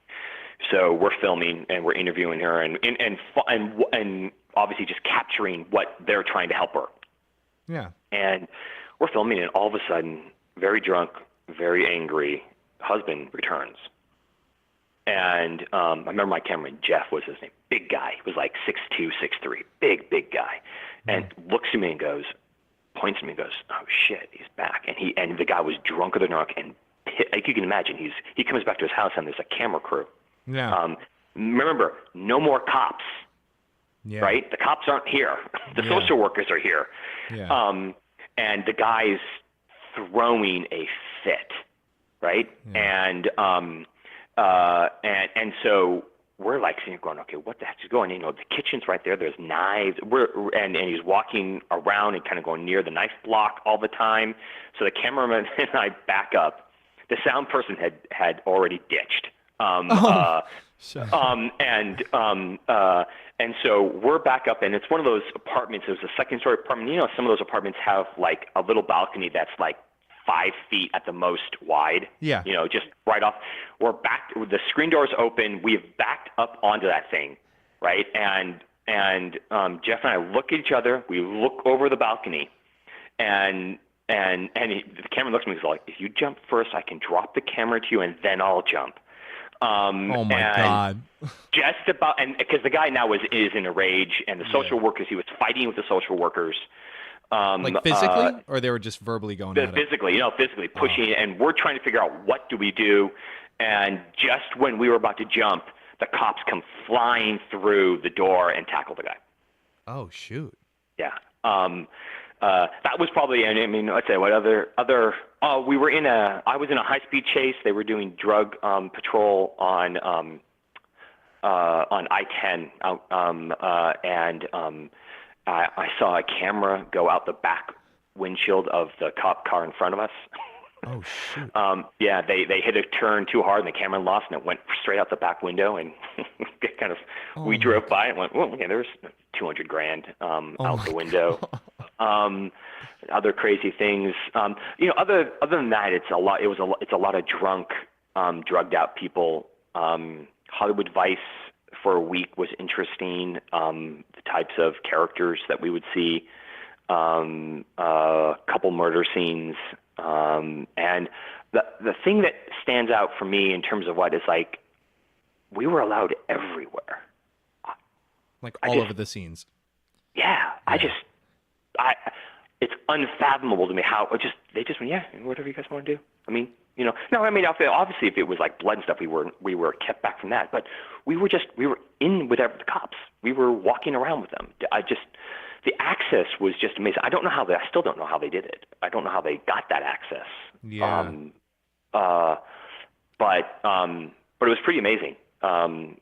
So we're filming and we're interviewing her and obviously just capturing what they're trying to help her. Yeah. And we're filming, and all of a sudden, very drunk, very angry, husband returns. And I remember my cameraman, Jeff was his name, big guy. He was like 6'2", 6'3", big guy. And looks at me and points at me and goes, oh shit, he's back. And the guy was drunker than drunk, and like you can imagine, he comes back to his house and there's a camera crew. Yeah. Remember, no more cops. Yeah. Right? The cops aren't here. The social workers are here. Yeah. And the guy's throwing a fit. Right? Yeah. And so we're like sitting going, okay, what the heck is going on? The kitchen's right there. There's knives. And he's walking around and kind of going near the knife block all the time. So the cameraman and I back up. The sound person had already ditched. And so we're back up, and it's one of those apartments. It was a second-story apartment. You know, some of those apartments have like a little balcony that's like 5 feet at the most wide. Yeah. You know, just right off. We're back. The screen door's open. We've backed up onto that thing, right? And Jeff and I look at each other. We look over the balcony, and the camera looks at me and is like, if you jump first, I can drop the camera to you, and then I'll jump. Oh my God. Just about, and because the guy now is in a rage, and the social workers, he was fighting with the social workers. Like physically, or they were just verbally going at it? Physically, physically pushing, and we're trying to figure out what do we do. And just when we were about to jump, the cops come flying through the door and tackle the guy. Oh shoot. Yeah. That was probably, I mean, let's say what other, I was in a high-speed chase. They were doing drug patrol on I-10, I saw a camera go out the back windshield of the cop car in front of us. Oh shoot. Yeah, they hit a turn too hard, and the camera lost, and it went straight out the back window, and we drove by and went, well, yeah, there's $200,000 out the window. Other crazy things. Other than that, it's a lot of drunk, drugged out people. Hollywood Vice for a week was interesting. The types of characters that we would see, a couple murder scenes. And the thing that stands out for me in terms of what is like, we were allowed everywhere. Like all over the scenes. Yeah. It's unfathomable to me how they just went, yeah, whatever you guys want to do. I mean, obviously if it was like blood and stuff, we were kept back from that, but we were in with the cops. We were walking around with them. The access was just amazing. I still don't know how they did it. I don't know how they got that access. Yeah. But it was pretty amazing. And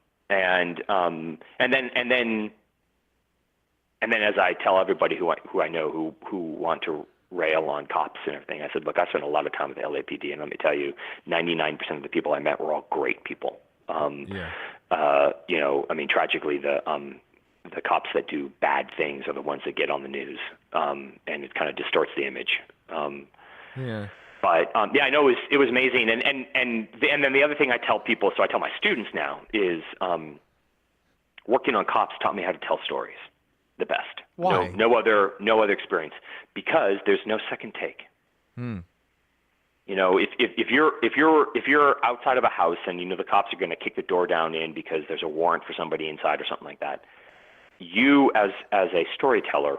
then as I tell everybody who I know who want to rail on cops and everything, I said, look, I spent a lot of time with the LAPD, and let me tell you, 99% of the people I met were all great people. Tragically, the cops that do bad things are the ones that get on the news, and it kind of distorts the image. Yeah. But I know it was amazing, and then the other thing I tell people, so I tell my students now, is working on cops taught me how to tell stories the best. Why? No other experience, because there's no second take. You know, if you're outside of a house and you know the cops are going to kick the door down in because there's a warrant for somebody inside or something like that, you as a storyteller,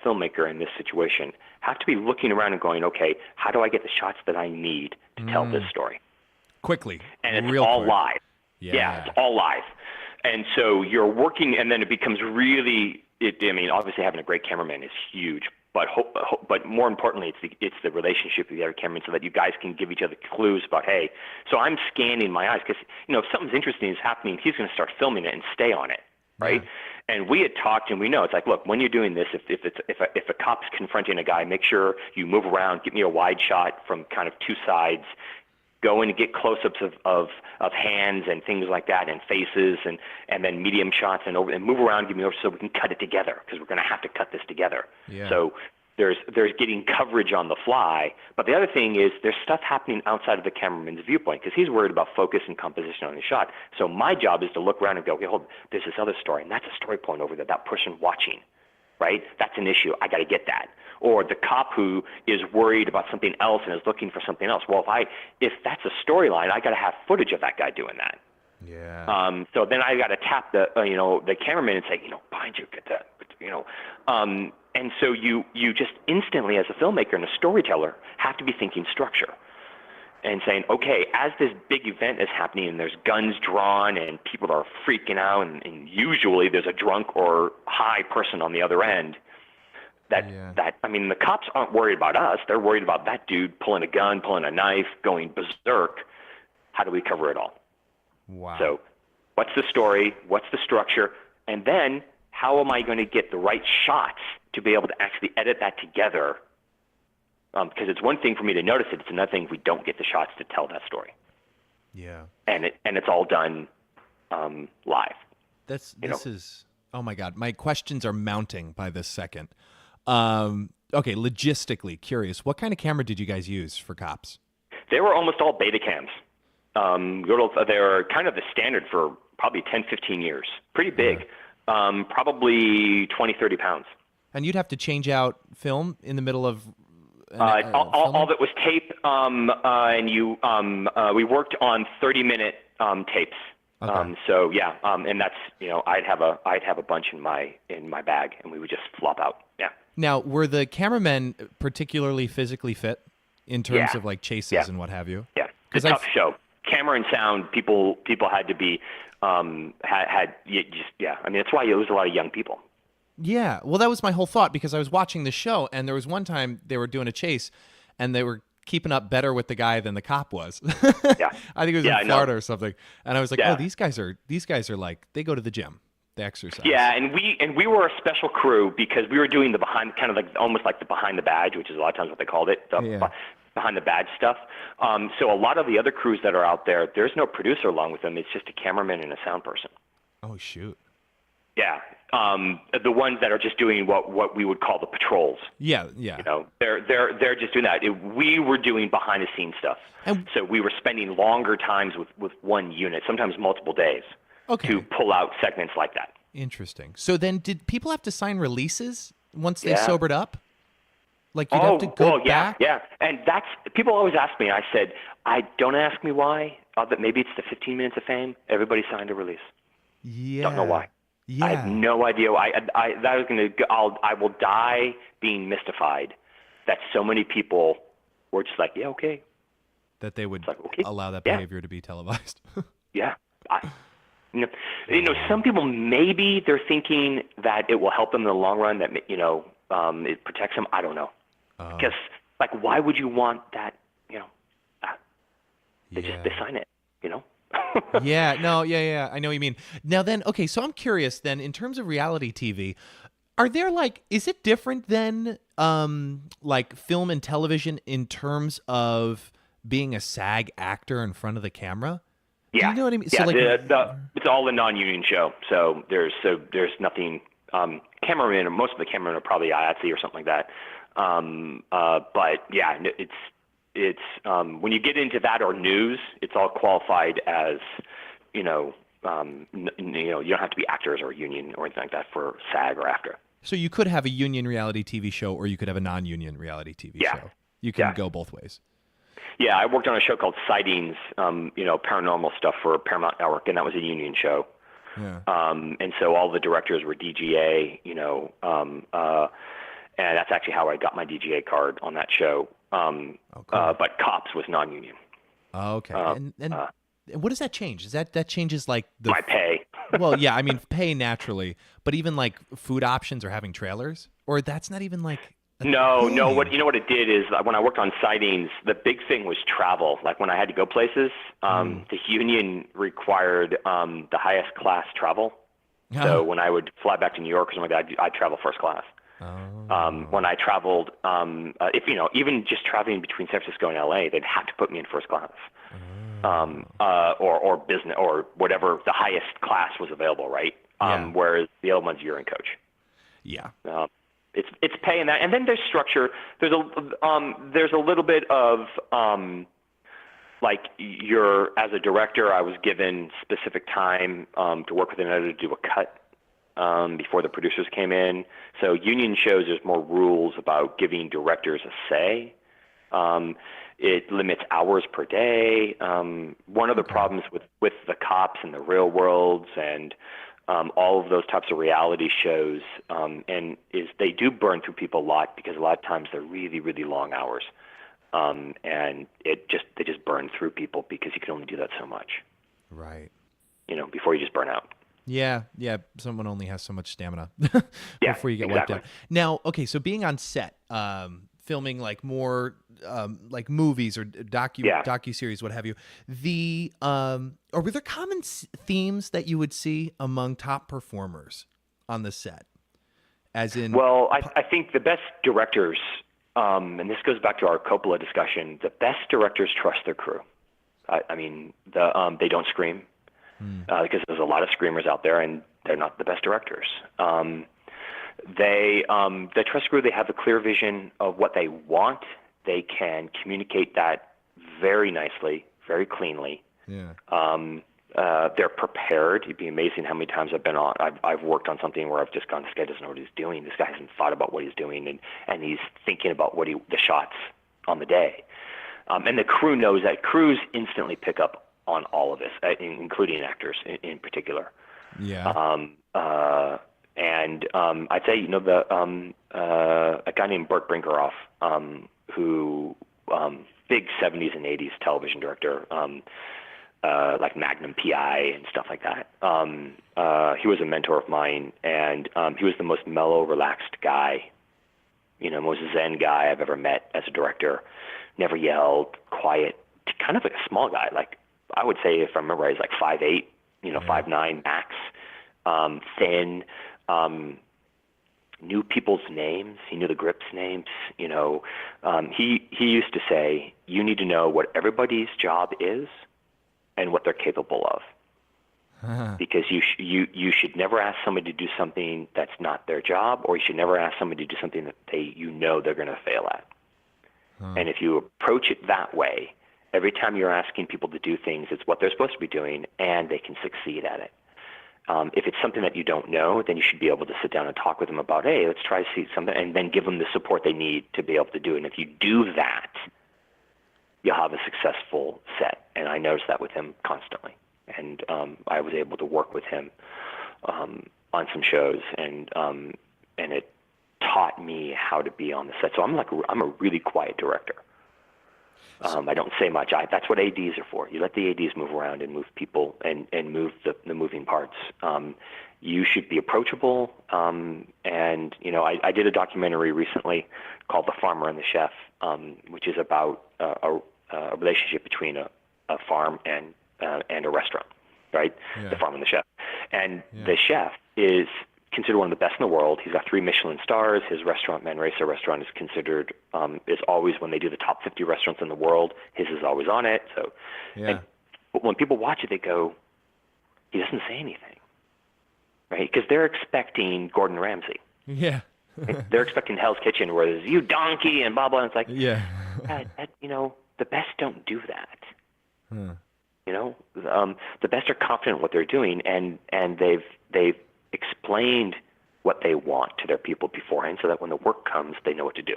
filmmaker in this situation, have to be looking around and going, okay, how do I get the shots that I need to tell this story? Quickly. And it's real all quick. live. Yeah. It's all live. And so you're working, and then it becomes really, obviously having a great cameraman is huge, but more importantly, it's the relationship with the other cameraman so that you guys can give each other clues about, hey, so I'm scanning my eyes because, you know, if something's interesting is happening, he's going to start filming it and stay on it, right? Yeah. And we had talked, and we know, it's like, look, when you're doing this, if a cop's confronting a guy, make sure you move around, get me a wide shot from kind of two sides, go in and get close-ups of hands and things like that, and faces, and then medium shots, and move around, give me over so we can cut it together, because we're going to have to cut this together. Yeah. So there's getting coverage on the fly, but the other thing is there's stuff happening outside of the cameraman's viewpoint, because he's worried about focus and composition on the shot. So my job is to look around and go, okay, hold, there's this other story, and that's a story point over there, that person watching, right? That's an issue. I got to get that. Or the cop who is worried about something else and is looking for something else. Well, if that's a storyline, I got to have footage of that guy doing that. Yeah. So then I got to tap the cameraman and say, behind you, get that, and so you just instantly, as a filmmaker and a storyteller, have to be thinking structure and saying, okay, as this big event is happening and there's guns drawn and people are freaking out, and usually there's a drunk or high person on the other end. The cops aren't worried about us. They're worried about that dude pulling a gun, pulling a knife, going berserk. How do we cover it all? Wow. So what's the story? What's the structure? And then how am I going to get the right shots to be able to actually edit that together? Because it's one thing for me to notice it. It's another thing if we don't get the shots to tell that story. Yeah. And it's all done live. This is, oh my God, my questions are mounting by this second. Okay, logistically curious, what kind of camera did you guys use for Cops? They were almost all beta cams. They were kind of the standard for probably 10, 15 years. Pretty big, probably 20, 30 pounds. And you'd have to change out film in the middle of all of it was tape, and we worked on 30-minute tapes. Okay. So yeah, and that's I'd have a bunch in my bag, and we would just flop out. Yeah. Now, were the cameramen particularly physically fit in terms of like chases and what have you? Yeah, it's a tough show. Camera and sound, people had to be that's why you lose a lot of young people. Yeah, well, that was my whole thought, because I was watching the show, and there was one time they were doing a chase, and they were keeping up better with the guy than the cop was. Yeah. I think it was in Florida or something, and I was like, oh, these guys are like, they go to the gym, they exercise. Yeah, and we were a special crew because we were doing the behind, kind of like almost like the behind the badge, which is a lot of times what they called it, behind the badge stuff. So a lot of the other crews that are out there, there's no producer along with them. It's just a cameraman and a sound person. Oh shoot. Yeah, the ones that are just doing what we would call the patrols. Yeah. They're just doing that. We were doing behind the scenes stuff, so we were spending longer times with one unit, sometimes multiple days, to pull out segments like that. Interesting. So then, did people have to sign releases once they sobered up? Like you'd have to go back? Yeah, and that's people always ask me. I said, don't ask me why. But maybe it's the 15 minutes of fame. Everybody signed a release. Yeah. Don't know why. Yeah. I have no idea why. I will die being mystified that so many people were just like, yeah, okay. That they would allow that behavior to be televised. Yeah. Some people, maybe they're thinking that it will help them in the long run, that, it protects them. I don't know. Because, why would you want that, They sign it, Yeah, I know what you mean. Now then, okay, so I'm curious then, in terms of reality TV, are there is it different than film and television in terms of being a SAG actor in front of the camera? Yeah. Do you know what I mean? Yeah, So it's all a non-union show, so there's nothing. Cameramen, most of the cameramen are probably IATSE or something like that. But yeah, it's when you get into that or news, it's all qualified as you don't have to be actors or union or anything like that for SAG or AFTRA. So you could have a union reality TV show, or you could have a non-union reality TV show. You can go both ways. Yeah, I worked on a show called Sightings, paranormal stuff for Paramount Network, and that was a union show. Yeah. And so all the directors were DGA, and that's actually how I got my DGA card on that show. Cool. But Cops was non-union. Oh, okay. And what does that change? Is that changes like My pay. Well, yeah, I mean pay naturally, but even like food options or having trailers, or that's not even like. No. What it did is when I worked on Sightings, the big thing was travel. Like when I had to go places, the union required the highest class travel. So when I would fly back to New York or something like that, I'd travel first class. When I traveled, even just traveling between San Francisco and LA, they'd have to put me in first class, or business or whatever the highest class was available, right? Whereas the other ones you're in coach. Yeah. It's paying that, and then there's structure. There's a little bit of like as a director, I was given specific time to work with an editor to do a cut before the producers came in. So union shows, there's more rules about giving directors a say. It limits hours per day. One of the problems with the Cops and the Real Worlds and all of those types of reality shows, and is they do burn through people a lot because a lot of times they're really, really long hours, and they just burn through people because you can only do that so much. Right. Before you just burn out. Yeah. Someone only has so much stamina before you get exactly. wiped out. Now, okay, so being on set, filming like more like movies or docuseries, what have you. Or were there common themes that you would see among top performers on the set? As in, well, I think the best directors, and this goes back to our Coppola discussion, the best directors trust their crew. They don't scream because there's a lot of screamers out there, and they're not the best directors. They trust crew. They have a clear vision of what they want. They can communicate that very nicely, very cleanly. Yeah. They're prepared. It'd be amazing how many times I've worked on something where I've just gone, this guy doesn't know what he's doing. This guy hasn't thought about what he's doing, and he's thinking about the shots on the day. And the crew knows that. Crews instantly pick up on all of this, including actors in particular. Yeah. And I'd say, a guy named Burt Brinkerhoff, who big 70s and 80s television director, like Magnum PI and stuff like that. He was a mentor of mine, and he was the most mellow, relaxed guy, most zen guy I've ever met as a director. Never yelled, quiet, kind of like a small guy. Like I would say, if I remember right, he's like 5'8", 5'9" max, thin. Knew people's names. He knew the grips' names. He used to say, you need to know what everybody's job is and what they're capable of. Because you should never ask somebody to do something that's not their job, or you should never ask somebody to do something that they're going to fail at. And if you approach it that way, every time you're asking people to do things, it's what they're supposed to be doing, and they can succeed at it. If it's something that you don't know, then you should be able to sit down and talk with them about, hey, let's try to see something, and then give them the support they need to be able to do it. And if you do that, you'll have a successful set. And I noticed that with him constantly. And I was able to work with him on some shows, and it taught me how to be on the set. So I'm a really quiet director. I don't say much. That's what ADs are for. You let the ADs move around and move people and move the moving parts. You should be approachable. I did a documentary recently called The Farmer and the Chef, which is about a relationship between a farm and a restaurant, right? Yeah. The farm and the chef. And the chef is considered one of the best in the world. He's got 3 Michelin stars. His restaurant, Manresa restaurant, is considered, is always, when they do the top 50 restaurants in the world, his is always on it. So, but when people watch it, they go, he doesn't say anything, right? Because they're expecting Gordon Ramsay. Yeah. They're expecting Hell's Kitchen, where there's, you donkey, and blah, blah. And it's like, the best don't do that. The best are confident in what they're doing, and they've explained what they want to their people beforehand, so that when the work comes, they know what to do.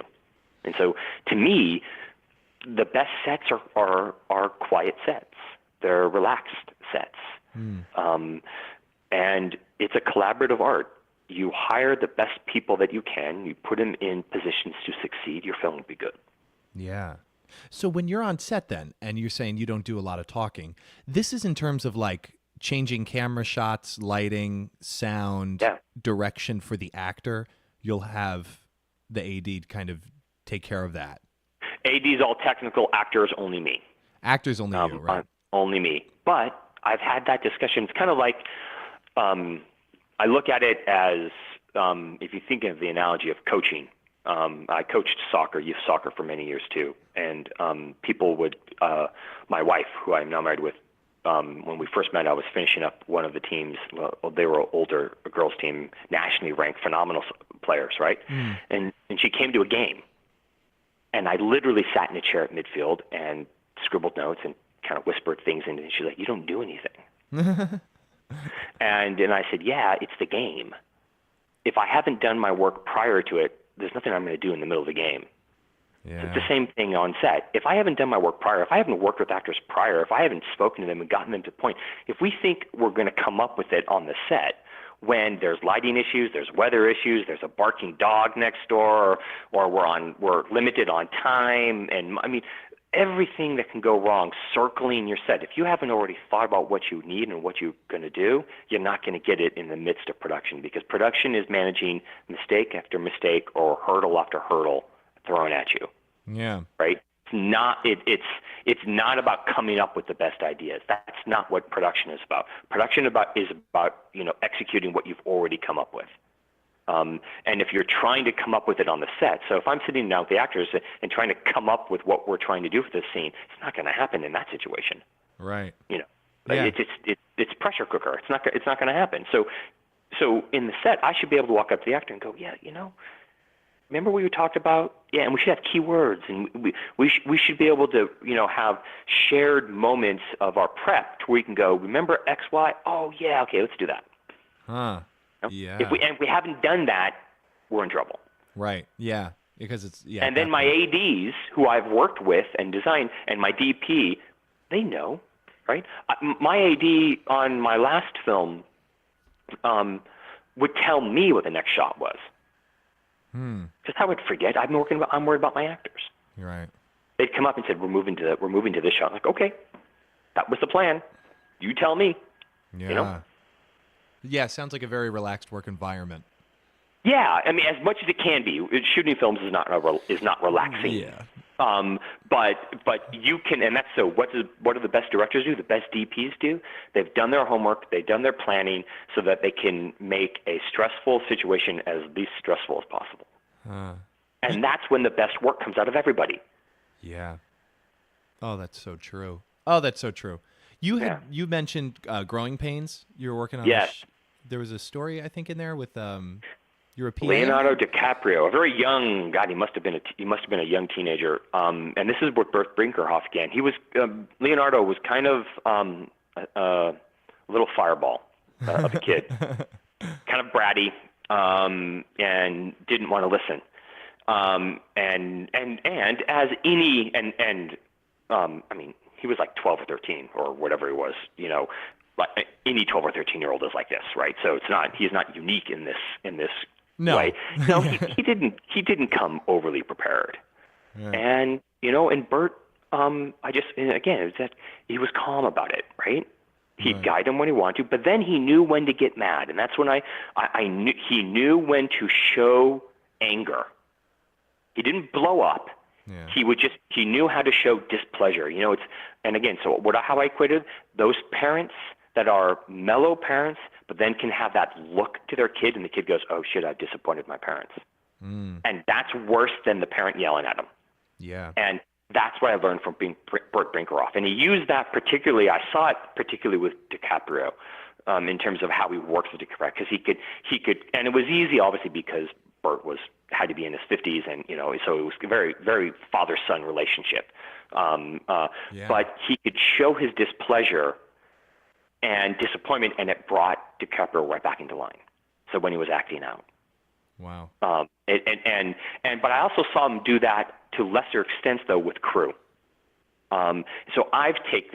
And so, to me, the best sets are quiet sets. They're relaxed sets. And it's a collaborative art. You hire the best people that you can. You put them in positions to succeed. Your film will be good. Yeah. So when you're on set then, and you're saying you don't do a lot of talking, this is in terms of like changing camera shots, lighting, sound, direction for the actor. You'll have the AD kind of take care of that. AD's all technical. Actors only me. Actors only you, right? Only me. But I've had that discussion. It's kind of like I look at it as if you think of the analogy of coaching. I coached soccer, youth soccer, for many years too. And people would, my wife, who I'm now married with, when we first met, I was finishing up one of the teams. Well, they were older, a girls' team, nationally ranked, phenomenal players, right? And she came to a game. And I literally sat in a chair at midfield and scribbled notes and kind of whispered things in, and she's like, "You don't do anything." and I said, "Yeah, it's the game. If I haven't done my work prior to it, there's nothing I'm going to do in the middle of the game." Yeah. It's the same thing on set. If I haven't done my work prior, if I haven't worked with actors prior, if I haven't spoken to them and gotten them to the point, if we think we're going to come up with it on the set when there's lighting issues, there's weather issues, there's a barking dog next door, or we're limited on time, and I mean, everything that can go wrong circling your set. If you haven't already thought about what you need and what you're going to do, you're not going to get it in the midst of production, because production is managing mistake after mistake or hurdle after hurdle thrown at you. Yeah. Right? It's not about coming up with the best ideas. That's not what production is about. Production is about executing what you've already come up with. And if you're trying to come up with it on the set, so if I'm sitting down with the actors and trying to come up with what we're trying to do for this scene, it's not going to happen in that situation. Right. Yeah. It's pressure cooker. It's not going to happen. So in the set, I should be able to walk up to the actor and go, "Yeah, remember what we talked about? Yeah, and we should have keywords, and we should be able to have shared moments of our prep to where we can go, remember X, Y? Oh yeah, okay, let's do that." Huh. Yeah. If we haven't done that, we're in trouble. Right. Yeah. Because it's And then my ADs, who I've worked with and designed, and my DP, they know, right? My AD on my last film would tell me what the next shot was. Because I would forget. I'm worried about my actors. Right. They'd come up and said, "We're moving to this shot." I'm like, "Okay, that was the plan. You tell me." Yeah. Yeah, sounds like a very relaxed work environment. Yeah, I mean, as much as it can be. Shooting films is not relaxing. Yeah. But you can, and that's so. What do the best directors do? The best DPs do? They've done their homework. They've done their planning so that they can make a stressful situation as least stressful as possible. And that's when the best work comes out of everybody. Yeah. Oh, that's so true. Oh, that's so true. You mentioned Growing Pains. You were working on. Yes. There was a story I think in there with European. Leonardo DiCaprio, a very young God. He must have been a young teenager. And this is with Burt Brinkerhoff again. He was Leonardo was kind of a little fireball of a kid, kind of bratty, and didn't want to listen. And as any I mean, he was like 12 or 13 or whatever he was. Like any 12 or 13-year-old is like this, right? So he's not unique in this. No. Way. No, he didn't come overly prepared. Yeah. And and Bert, it was that he was calm about it, right? He'd guide him when he wanted to, but then he knew when to get mad, and that's when I knew he knew when to show anger. He didn't blow up. Yeah. He knew how to show displeasure. How I equated those parents that are mellow parents, but then can have that look to their kid, and the kid goes, "Oh shit, I've disappointed my parents," and that's worse than the parent yelling at him. Yeah. And that's what I learned from being Burt Brinkerhoff, and he used that particularly. I saw it particularly with DiCaprio, in terms of how he works with DiCaprio, because he could, and it was easy, obviously, because Burt had to be in his 50s, and so it was a very, very father-son relationship. But he could show his displeasure and disappointment, and it brought DiCaprio right back into line. So when he was acting out. Wow. But I also saw him do that to lesser extents, though, with crew. So I've taken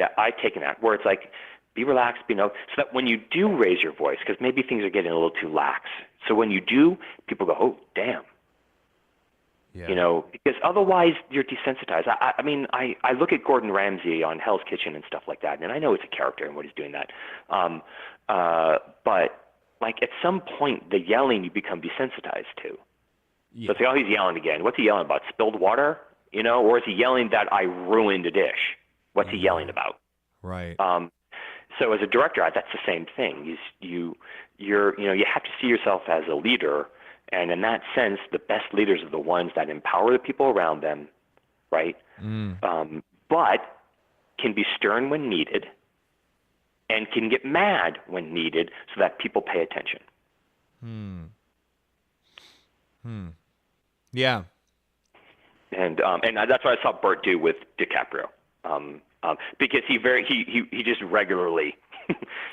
that where it's like, be relaxed, so that when you do raise your voice, because maybe things are getting a little too lax. So when you do, people go, oh, damn. Yeah. Because otherwise you're desensitized. I look at Gordon Ramsay on Hell's Kitchen and stuff like that, and I know it's a character and what he's doing that. But like at some point, the yelling you become desensitized to. Yeah. So it's like, oh, he's yelling again. What's he yelling about? Spilled water? Or is he yelling that I ruined a dish? What's he yelling about? Right. So as a director, that's the same thing. You have to see yourself as a leader, and in that sense, the best leaders are the ones that empower the people around them, right? But can be stern when needed, and can get mad when needed, so that people pay attention. Yeah. And that's what I saw Burt do with DiCaprio, because he just regularly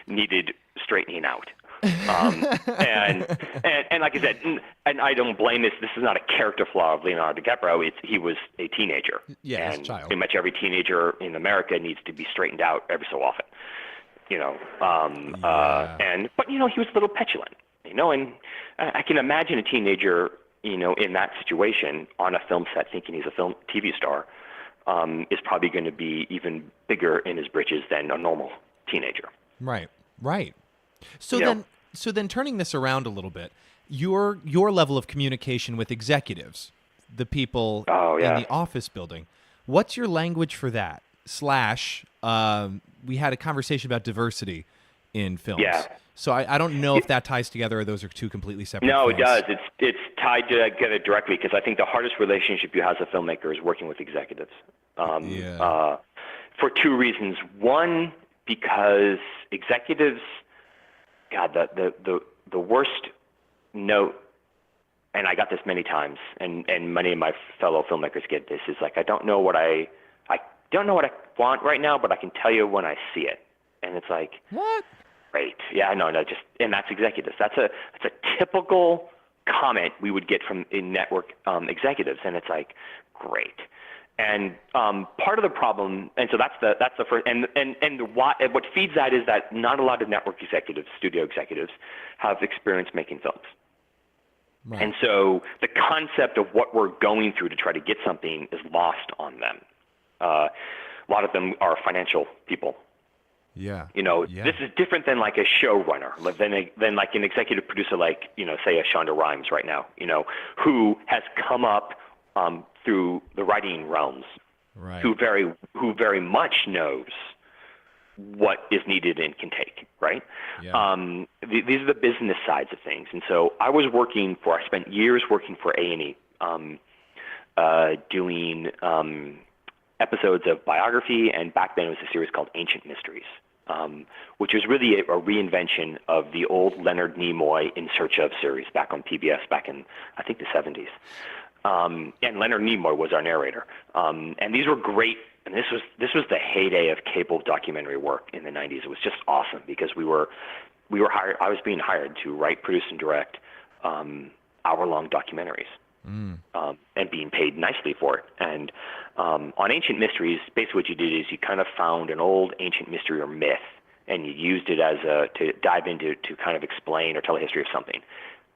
needed straightening out. And like I said, and I don't blame this. This is not a character flaw of Leonardo DiCaprio. He was a teenager. Yeah, and a child. pretty much every teenager in America needs to be straightened out every so often. But he was a little petulant. And I can imagine a teenager, in that situation on a film set, thinking he's a TV star, is probably going to be even bigger in his britches than a normal teenager. Right. So then turning this around a little bit, your level of communication with executives, the people in the office building, what's your language for that? We had a conversation about diversity in films. Yeah. So I don't know if that ties together or those are two completely separate No, things. it does. It's tied together directly, because I think the hardest relationship you have as a filmmaker is working with executives. For two reasons. One, because executives, God, the worst note, and I got this many times, and many of my fellow filmmakers get this, is like, I don't know what I want right now, but I can tell you when I see it. And it's like, What? Great. Yeah, no, and that's executives. That's a typical comment we would get from in-network executives, and it's like, great. And part of the problem, and so that's the first, and what feeds that is that not a lot of network executives, studio executives, have experience making films. Right. And so the concept of what we're going through to try to get something is lost on them. A lot of them are financial people. Yeah. This is different than like a showrunner, than like an executive producer, like, say a Shonda Rhimes right now, who has come up through the writing realms, Right. who very much knows what is needed and can take, right? Yeah. These are the business sides of things. And so I spent years working for A&E, doing episodes of Biography, and back then it was a series called Ancient Mysteries, which was really a reinvention of the old Leonard Nimoy In Search Of series back on PBS back in, I think, the 70s. And Leonard Nimoy was our narrator. And these were great. And this was the heyday of cable documentary work in the 90s. It was just awesome because we were hired. I was being hired to write, produce, and direct hour-long documentaries. And being paid nicely for it. And on Ancient Mysteries, basically what you did is you kind of found an old ancient mystery or myth, and you used it to dive into to kind of explain or tell the history of something.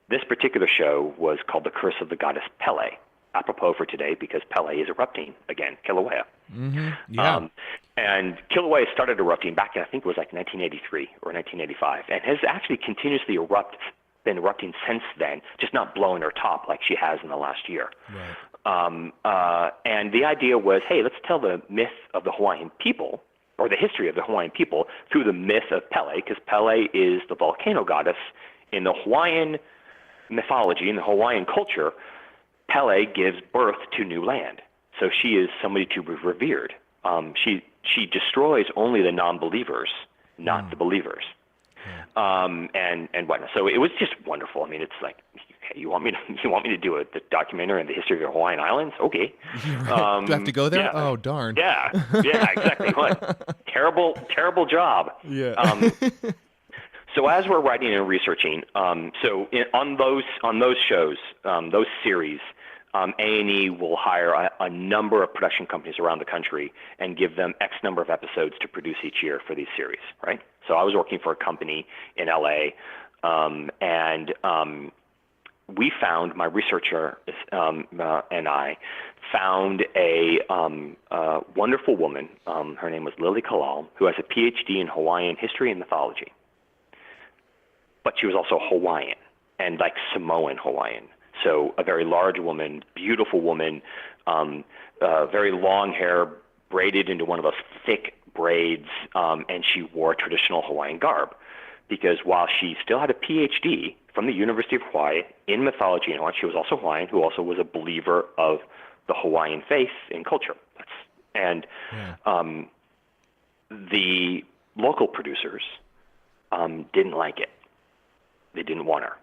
This particular show was called The Curse of the Goddess Pele, apropos for today because Pele is erupting again, Kilauea. Mm-hmm. Yeah. And Kilauea started erupting back in, I think it was like 1983 or 1985, and has actually continuously been erupting since then, just not blowing her top like she has in the last year. Right. And the idea was, hey, let's tell the myth of the Hawaiian people, or the history of the Hawaiian people, through the myth of Pele, because Pele is the volcano goddess. In the Hawaiian mythology, in the Hawaiian culture, Pele gives birth to new land. So she is somebody to be revered. She destroys only the non-believers, not the believers. And whatnot. So it was just wonderful. I mean, it's like, okay, you want me to do the documentary on the history of the Hawaiian Islands? Okay. Right. Do I have to go there? Yeah. Oh, darn. Yeah, exactly. What terrible job. Yeah. So as we're writing and researching, on those shows, those series, A&E will hire a number of production companies around the country and give them X number of episodes to produce each year for these series, right? So I was working for a company in LA, and we found, my researcher and I found a wonderful woman. Her name was Lily Kalal, who has a PhD in Hawaiian history and mythology. But she was also Hawaiian, and like Samoan Hawaiian. So a very large woman, beautiful woman, very long hair, braided into one of those thick braids, and she wore traditional Hawaiian garb. Because while she still had a PhD from the University of Hawaii in mythology and Hawaii, she was also Hawaiian, who also was a believer of the Hawaiian faith and culture. The local producers didn't like it. They didn't want her.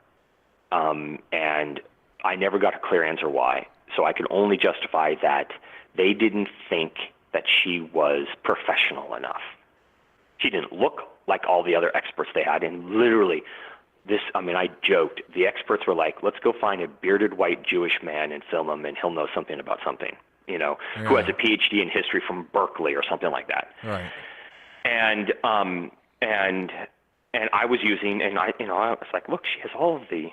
And I never got a clear answer why. So I could only justify that they didn't think that she was professional enough. She didn't look like all the other experts they had. And literally, I joked. The experts were like, let's go find a bearded white Jewish man and film him, and he'll know something about something, who has a PhD in history from Berkeley or something like that. Right. And I was using, and I was like, look, she has all the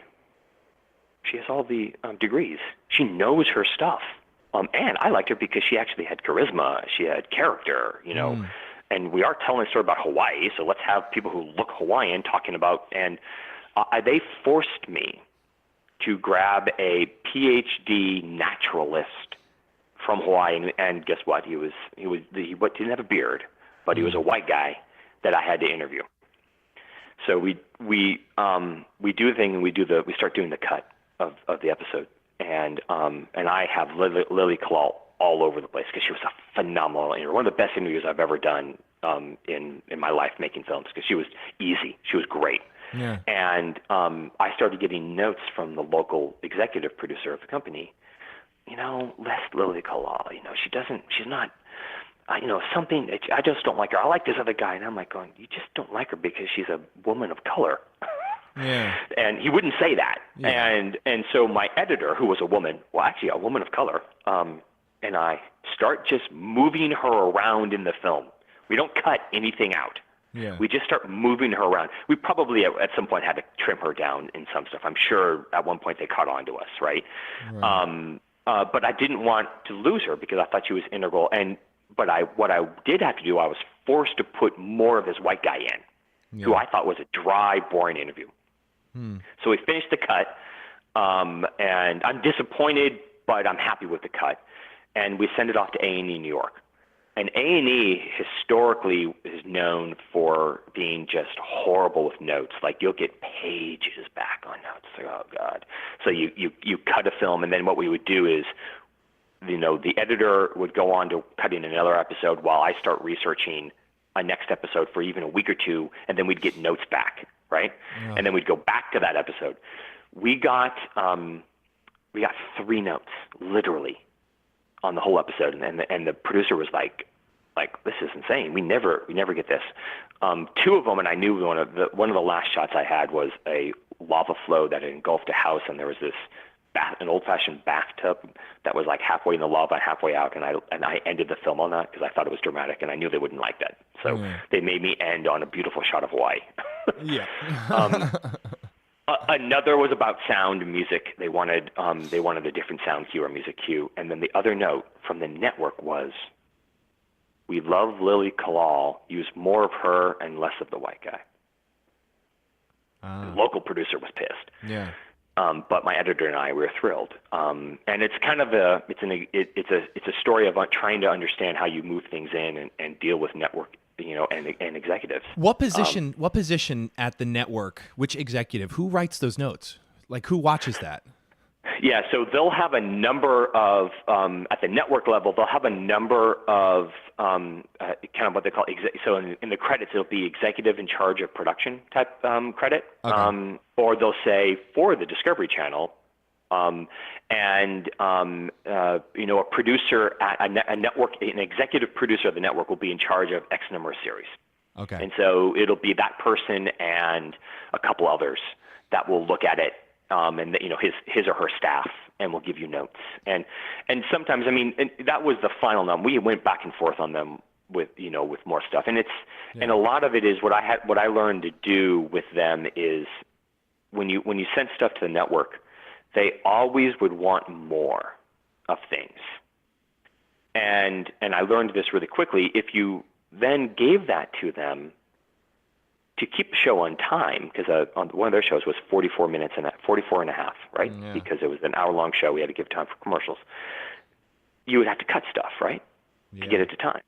degrees. She knows her stuff. And I liked her because she actually had charisma. She had character, And we are telling a story about Hawaii, so let's have people who look Hawaiian talking about. And they forced me to grab a PhD naturalist from Hawaii, and guess what? He didn't have a beard, but he was a white guy that I had to interview. So we do the thing, and we start doing the cut of the episode, and I have Lily Kalal all over the place because she was a phenomenal interviewer. One of the best interviews I've ever done in my life making films, because she was easy. She was great. Yeah. And I started getting notes from the local executive producer of the company. Less Lily Kalal. She's not. Something. I just don't like her. I like this other guy, and I'm like going, you just don't like her because she's a woman of color. Yeah. And he wouldn't say that. Yeah. And so my editor, who was a woman, actually a woman of color, and I start just moving her around in the film. We don't cut anything out. Yeah. We just start moving her around. We probably at some point had to trim her down in some stuff. I'm sure at one point they caught on to us, right? But I didn't want to lose her because I thought she was integral. But what I did have to do, I was forced to put more of this white guy in, who I thought was a dry, boring interview. So we finished the cut, and I'm disappointed, but I'm happy with the cut. And we send it off to A&E New York. And A&E historically is known for being just horrible with notes. Like, you'll get pages back on notes. Like, oh, God. So you cut a film, and then what we would do is, the editor would go on to cutting another episode while I start researching a next episode for even a week or two, and then we'd get notes back, right? Yeah. And then we'd go back to that episode. We got 3 notes, literally, on the whole episode, and the producer was like, this is insane. We never get this. 2 of them, and I knew one of the last shots I had was a lava flow that had engulfed a house, and there was this an old-fashioned bathtub that was like halfway in the lava, halfway out, and I ended the film on that because I thought it was dramatic, and I knew they wouldn't like that. So they made me end on a beautiful shot of Hawaii. Yeah. Another was about sound and music. They wanted a different sound cue or music cue. And then the other note from the network was, we love Lily Kalal, use more of her and less of the white guy. The local producer was pissed. Yeah. But my editor and I were thrilled. And it's kind of a story of trying to understand how you move things in and deal with network, and executives. What position at the network, which executive, who writes those notes? Like, who watches that? Yeah, so they'll have a number of, at the network level, they'll have a number of kind of what they call, so in the credits, it'll be executive in charge of production type credit. Okay. Or they'll say for the Discovery Channel, a producer at a network, an executive producer of the network will be in charge of X number of series. Okay. And so it'll be that person and a couple others that will look at it, and his or her staff and we'll give you notes. And sometimes, I mean, and that was the final number. We went back and forth on them with more stuff. And and a lot of it is what I learned to do with them is when you send stuff to the network, they always would want more of things. And I learned this really quickly. If you then gave that to them to keep the show on time, because on one of their shows was 44 minutes and 44 and a half, right? Yeah. Because it was an hour-long show. We had to give time for commercials. You would have to cut stuff, right, to get it to time.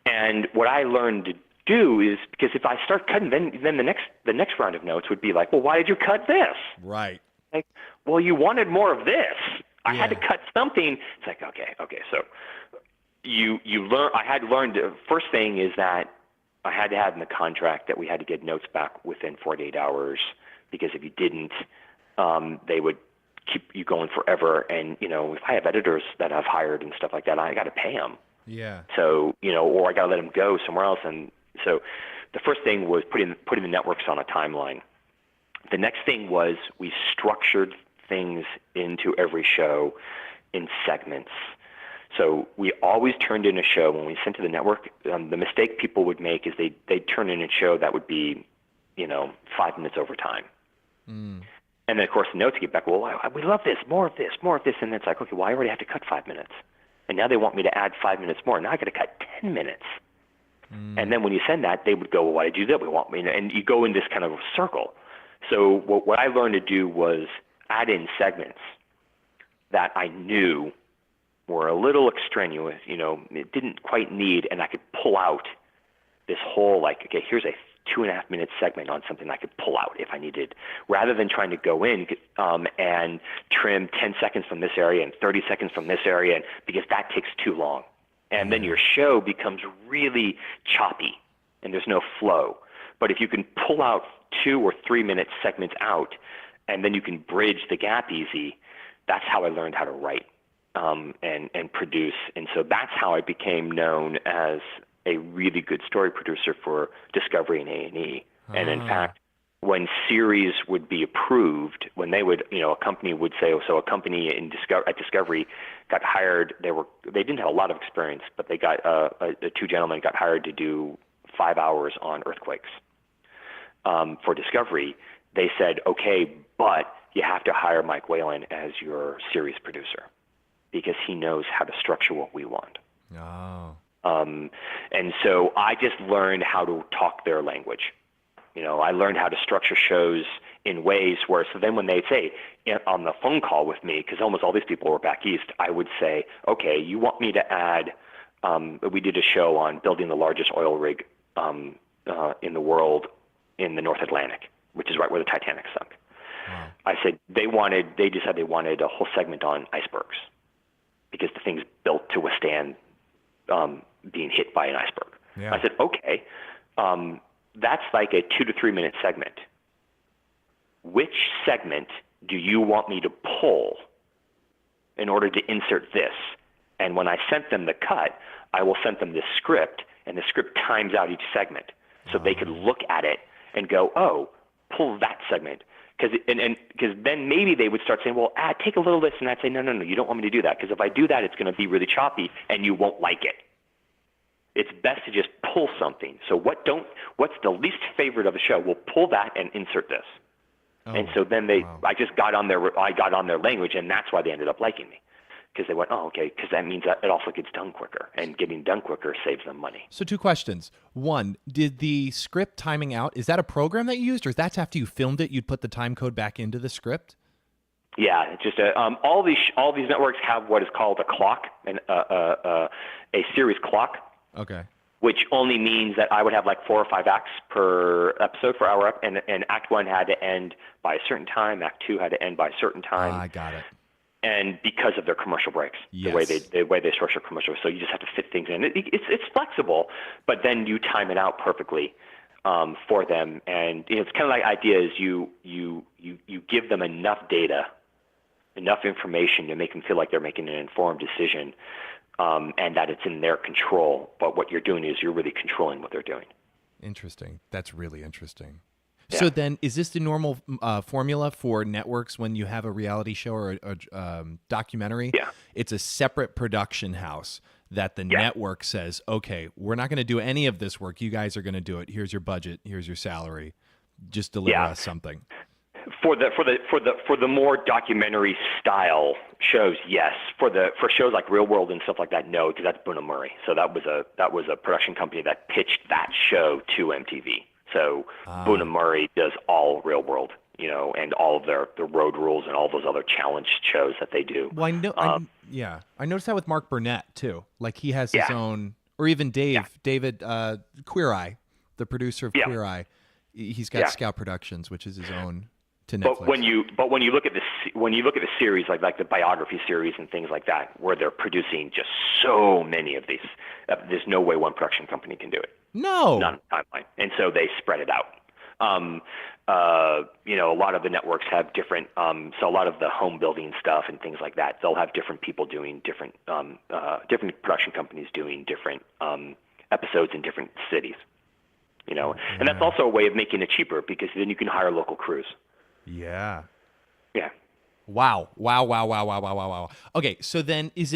And what I learned to do is, because if I start cutting, then the next round of notes would be like, well, why did you cut this? Right. Like, well, you wanted more of this. I had to cut something. It's like, okay. So you learn. I had learned. First thing is that I had to have in the contract that we had to get notes back within 48 hours, because if you didn't, they would keep you going forever. And if I have editors that I've hired and stuff like that, I got to pay them. Yeah. So or I got to let them go somewhere else. And so the first thing was putting the networks on a timeline. The next thing was we structured things into every show in segments. So we always turned in a show when we sent to the network. The mistake people would make is they'd turn in a show that would be, 5 minutes over time. Mm. And then, of course, the notes get back, well, we love this, more of this. And it's like, okay, well, I already have to cut 5 minutes. And now they want me to add 5 minutes more. Now I got to cut 10 minutes. Mm. And then when you send that, they would go, well, why did you do that? We want me. And you go in this kind of circle. So what I learned to do was add in segments that I knew were a little extraneous, it didn't quite need, and I could pull out this whole, like, okay, here's a 2.5 minute segment on something I could pull out if I needed, rather than trying to go in and trim 10 seconds from this area and 30 seconds from this area, because that takes too long. And then your show becomes really choppy and there's no flow. But if you can pull out 2 or 3 minute segments out, and then you can bridge the gap easy, that's how I learned how to write. And produce. And so that's how I became known as a really good story producer for Discovery and A&E. And in fact, when series would be approved, when they would, a company would say, so a company at Discovery got hired, they didn't have a lot of experience, but they got, the two gentlemen got hired to do 5 hours on earthquakes. For Discovery, they said, okay, but you have to hire Mike Whalen as your series producer, because he knows how to structure what we want. Oh. And so I just learned how to talk their language. I learned how to structure shows in ways where, so then when they say on the phone call with me, because almost all these people were back east, I would say, okay, you want me to add, we did a show on building the largest oil rig in the world in the North Atlantic, which is right where the Titanic sunk. Wow. I said they just said they wanted a whole segment on icebergs, because the thing's built to withstand being hit by an iceberg. Yeah. I said, okay, that's like a 2 to 3 minute segment. Which segment do you want me to pull in order to insert this? And when I sent them the cut, I will send them this script, and the script times out each segment, so they could look at it and go, oh, pull that segment. Because then maybe they would start saying, well, take a little of this, and I'd say, no, you don't want me to do that, because if I do that, it's going to be really choppy, and you won't like it. It's best to just pull something. So what's the least favorite of the show? We'll pull that and insert this. Oh, and so then I got on their language, and that's why they ended up liking me. Because they went, oh, okay, because that means that it also gets done quicker, and getting done quicker saves them money. So 2 questions. One, did the script timing out, is that a program that you used, or that's after you filmed it, you'd put the time code back into the script? Yeah, it's just all these networks have what is called a clock, a series clock. Okay. Which only means that I would have like 4 or 5 acts per episode for hour up, and Act 1 had to end by a certain time, Act 2 had to end by a certain time. I got it. And because of their commercial breaks, yes. the way they structure commercials, so you just have to fit things in. It's flexible, but then you time it out perfectly for them. And it's kind of like ideas. You give them enough data, enough information to make them feel like they're making an informed decision, and that it's in their control. But what you're doing is you're really controlling what they're doing. Interesting. That's really interesting. So then, is this the normal formula for networks when you have a reality show or a documentary? Yeah. It's a separate production house that the network says, okay, we're not going to do any of this work. You guys are going to do it. Here's your budget. Here's your salary. Just deliver us something. For the more documentary style shows, yes. For shows like Real World and stuff like that, no, because that's Boone and Murray. So that was a production company that pitched that show to MTV. So Boone and Murray does all Real World, and all of the Road Rules and all those other challenge shows that they do. Well, I know. I noticed that with Mark Burnett too. Like he has his own, or even David Queer Eye, the producer of Queer Eye. He's got Scout Productions, which is his own to Netflix. But when you look at the series like the biography series and things like that, where they're producing just so many of these, there's no way one production company can do it. No, not on timeline, and so they spread it out. A lot of the networks have different. So a lot of the home building stuff and things like that, they'll have different people doing different production companies doing different episodes in different cities. And that's also a way of making it cheaper because then you can hire local crews. Yeah. Yeah. Wow. Okay, so then does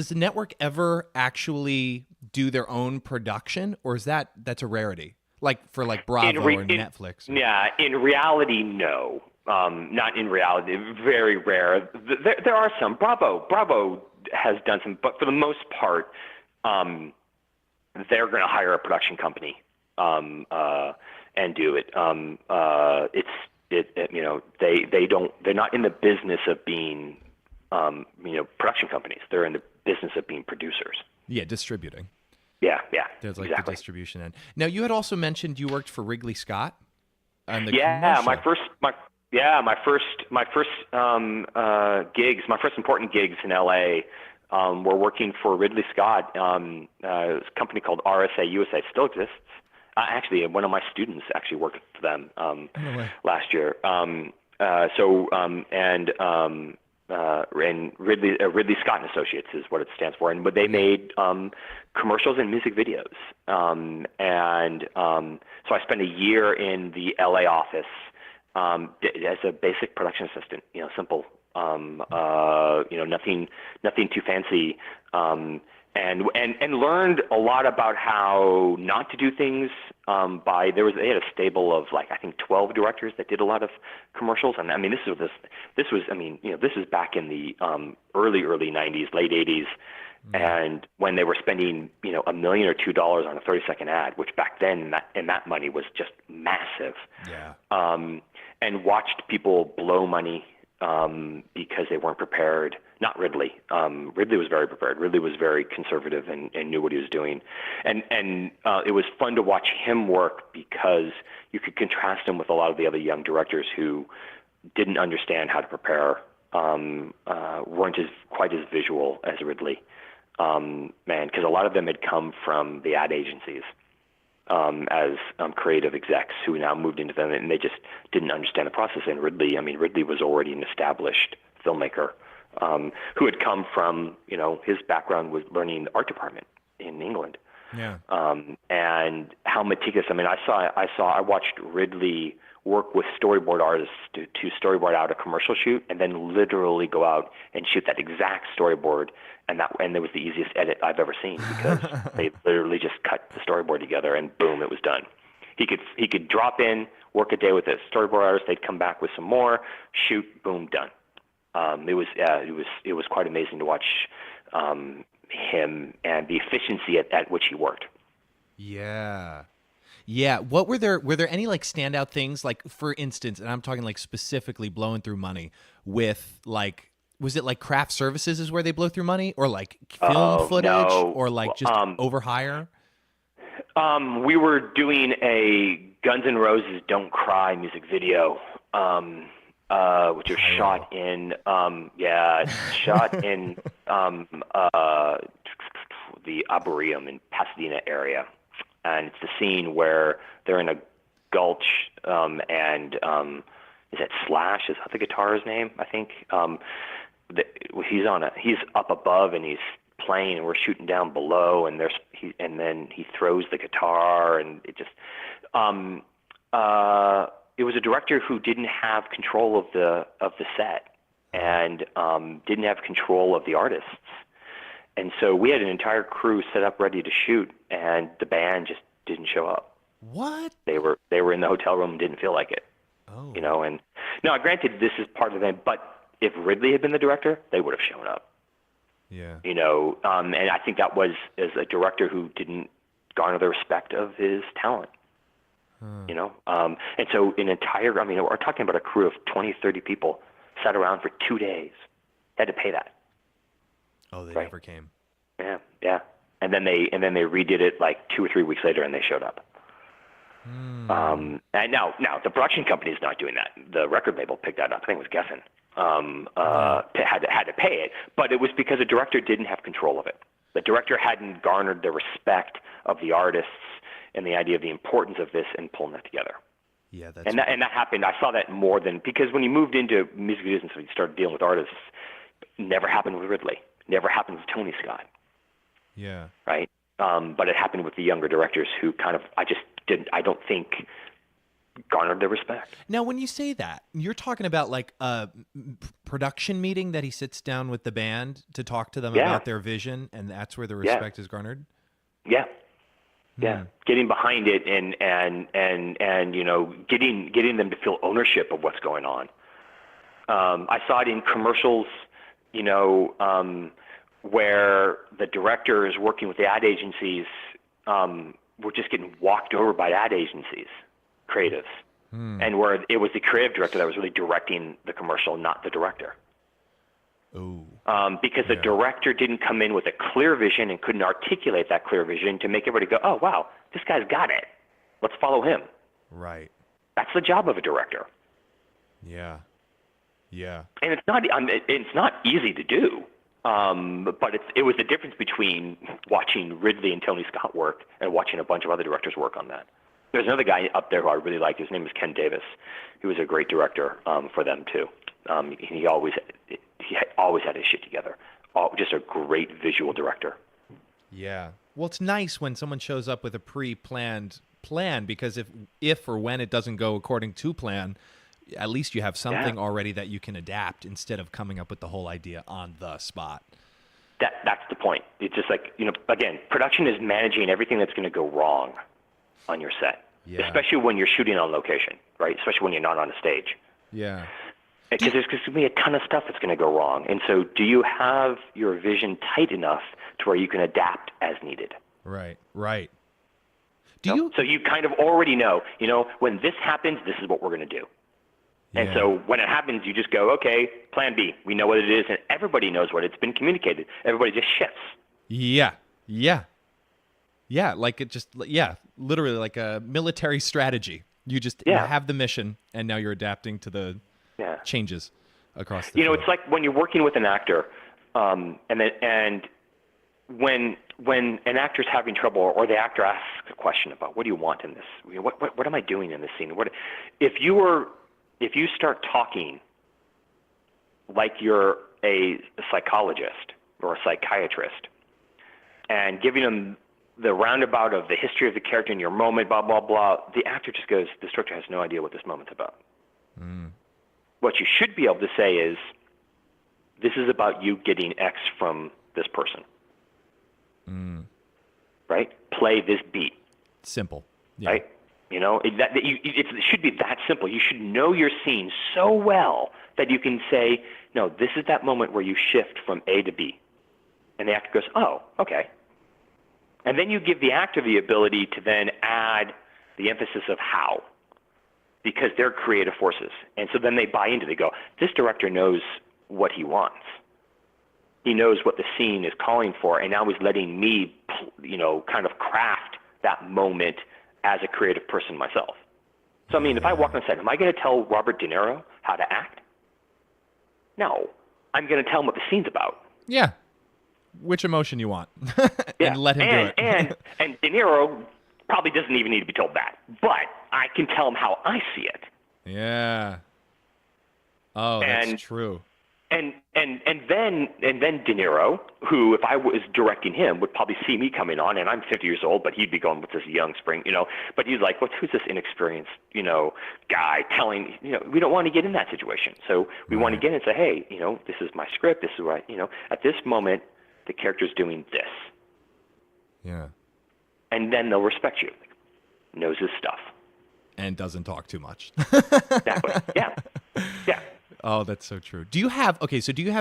the network ever actually do their own production, or is that's a rarity? Like for Bravo or Netflix? Yeah, in reality, no. Not in reality, very rare. There are some. Bravo has done some, but for the most part, they're going to hire a production company and do it. They're not in the business of being production companies. They're in the business of being producers. Yeah, distributing. Yeah. There's the exactly. distribution end. Now, you had also mentioned you worked for Wrigley Scott on the commercial. my first gigs, my first important gigs in LA were working for Ridley Scott. A company called RSA USA still exists. Actually, one of my students actually worked for them last year. And Ridley Scott and Associates is what it stands for. And they made commercials and music videos. So I spent a year in the LA office as a basic production assistant. Simple. Nothing too fancy. And learned a lot about how not to do things. They had a stable of I think 12 directors that did a lot of commercials, and I mean this is back in the early 90s, late 80s, and when they were spending $1 million or $2 on a 30-second ad, which back then that money was just massive. Yeah. And watched people blow money because they weren't prepared. Not Ridley. Ridley was very prepared. Ridley was very conservative and knew what he was doing. And it was fun to watch him work because you could contrast him with a lot of the other young directors who didn't understand how to prepare, weren't quite as visual as Ridley. Because a lot of them had come from the ad agencies as creative execs who now moved into them, and they just didn't understand the process. And Ridley was already an established filmmaker who had come from, his background was learning the art department in England. Yeah. And how meticulous. I watched Ridley work with storyboard artists to storyboard out a commercial shoot, and then literally go out and shoot that exact storyboard. And it was the easiest edit I've ever seen because they literally just cut the storyboard together and boom, it was done. He could drop in, work a day with a storyboard artist. They'd come back with some more, shoot, boom, done. It was quite amazing to watch him and the efficiency at which he worked. Yeah. Yeah. What were there any standout things, for instance, and I'm talking specifically blowing through money with was it craft services is where they blow through money, or film footage, no. or just overhire? We were doing a Guns N' Roses "Don't Cry" music video, which was shot in the Arboretum in Pasadena area, and it's the scene where they're in a gulch, and is that Slash? Is that the guitarist's name? I think. He's up above and he's playing, and we're shooting down below, and then he throws the guitar, and it just it was a director who didn't have control of the set and didn't have control of the artists. And so we had an entire crew set up ready to shoot, and the band just didn't show up. What? They were in the hotel room and didn't feel like it. Oh. You know, and now granted, this is part of the band, but if Ridley had been the director, they would have shown up. Yeah. You know, and I think that was as a director who didn't garner the respect of his talent. You know, and so we're talking about a crew of 20, 30 people sat around for 2 days, had to pay that. Oh, they Right. never came. Yeah. And then they redid it like 2 or 3 weeks later, and they showed up. And now the production company is not doing that. The record label picked that up. I think it was Geffen. Had to pay it, but it was because the director didn't have control of it. The director hadn't garnered the respect of the artists and the idea of the importance of this and pulling that together. Yeah, that's And that happened. I saw that more than because when you moved into music videos and so you started dealing with artists, never happened with Ridley. Never happened with Tony Scott. yeah. Right? But it happened with the younger directors who kind of I don't think garnered their respect. Now, when you say that, you're talking about like a production meeting that he sits down with the band to talk to them Yeah. about their vision, and that's where the respect is garnered. Yeah. Yeah, getting behind it and you know getting them to feel ownership of what's going on. I saw it in commercials, you know, where the director is working with the ad agencies. Were just getting walked over by ad agencies, creatives, and where it was the creative director that was really directing the commercial, not the director. Oh. Because the director didn't come in with a clear vision and couldn't articulate that clear vision to make everybody go, oh, wow, this guy's got it. Let's follow him. Right. That's the job of a director. Yeah. Yeah. And it's not easy to do. But it was the difference between watching Ridley and Tony Scott work and watching a bunch of other directors work on that. There's another guy up there who I really like. His name is Ken Davis. He was a great director for them, too. He always had his shit together. Just a great visual director. Yeah. Well, it's nice when someone shows up with a pre-planned plan, because if or when it doesn't go according to plan, at least you have something already that you can adapt instead of coming up with the whole idea on the spot. That's the point. It's just like, you know, again, production is managing everything that's going to go wrong on your set, especially when you're shooting on location, right? Especially when you're not on a stage. Yeah. Because there's going to be a ton of stuff that's going to go wrong. And so do you have your vision tight enough to where you can adapt as needed? Right. Right. So you kind of already know, you know, when this happens, this is what we're going to do. And so when it happens, you just go, okay, plan B. We know what it is, and everybody knows what it's been communicated. Everybody just shifts. Yeah. Yeah. Yeah. Like it just, literally like a military strategy. You just have the mission, and now you're adapting to the changes across the You know, field. it's like when you're working with an actor, and when an actor's having trouble, or the actor asks a question about, what do you want in this? What am I doing in this scene? If you start talking like you're a psychologist or a psychiatrist and giving them the roundabout of the history of the character in your moment, blah, blah, blah, the actor just goes, this director has no idea what this moment's about. What you should be able to say is, this is about you getting X from this person. Right? Play this beat. Simple. Yeah. Right? You know, it should be that simple. You should know your scene so well that you can say, no, this is that moment where you shift from A to B. And the actor goes, oh, okay. And then you give the actor the ability to then add the emphasis of how, because they're creative forces. And so then they buy into it. They go, this director knows what he wants. He knows what the scene is calling for, and now he's letting me, you know, kind of craft that moment as a creative person myself. So, I mean, if I walk on set, am I going to tell Robert De Niro how to act? No. I'm going to tell him what the scene's about. Yeah. Which emotion you want. And let him do it. and De Niro probably doesn't even need to be told that. But I can tell him how I see it. Yeah. Oh, that's true. And then De Niro, who, if I was directing him, would probably see me coming on, and I'm 50 years old, but he'd be going with this young spring, But he's like, who's this inexperienced, guy telling, we don't want to get in that situation. So we want to get in and say, hey, this is my script. This is what at this moment, the character's doing this. Yeah. And then they'll respect you. Knows his stuff. And doesn't talk too much. Exactly. Yeah. Yeah. Oh, that's so true. Do you have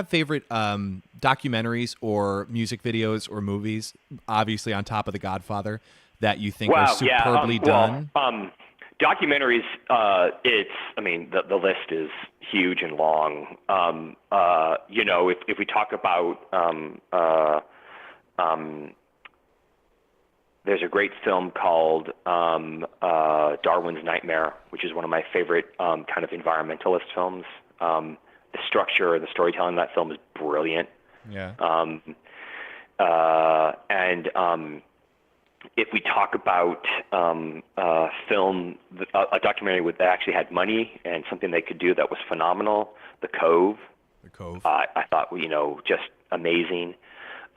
favorite documentaries or music videos or movies, obviously on top of The Godfather, that you think are superbly done? Documentaries, the list is huge and long. If we talk about, there's a great film called Darwin's Nightmare, which is one of my favorite kind of environmentalist films. The structure and the storytelling of that film is brilliant. Yeah. If we talk about film, a documentary that actually had money and something they could do that was phenomenal, The Cove. The Cove. I thought, just amazing.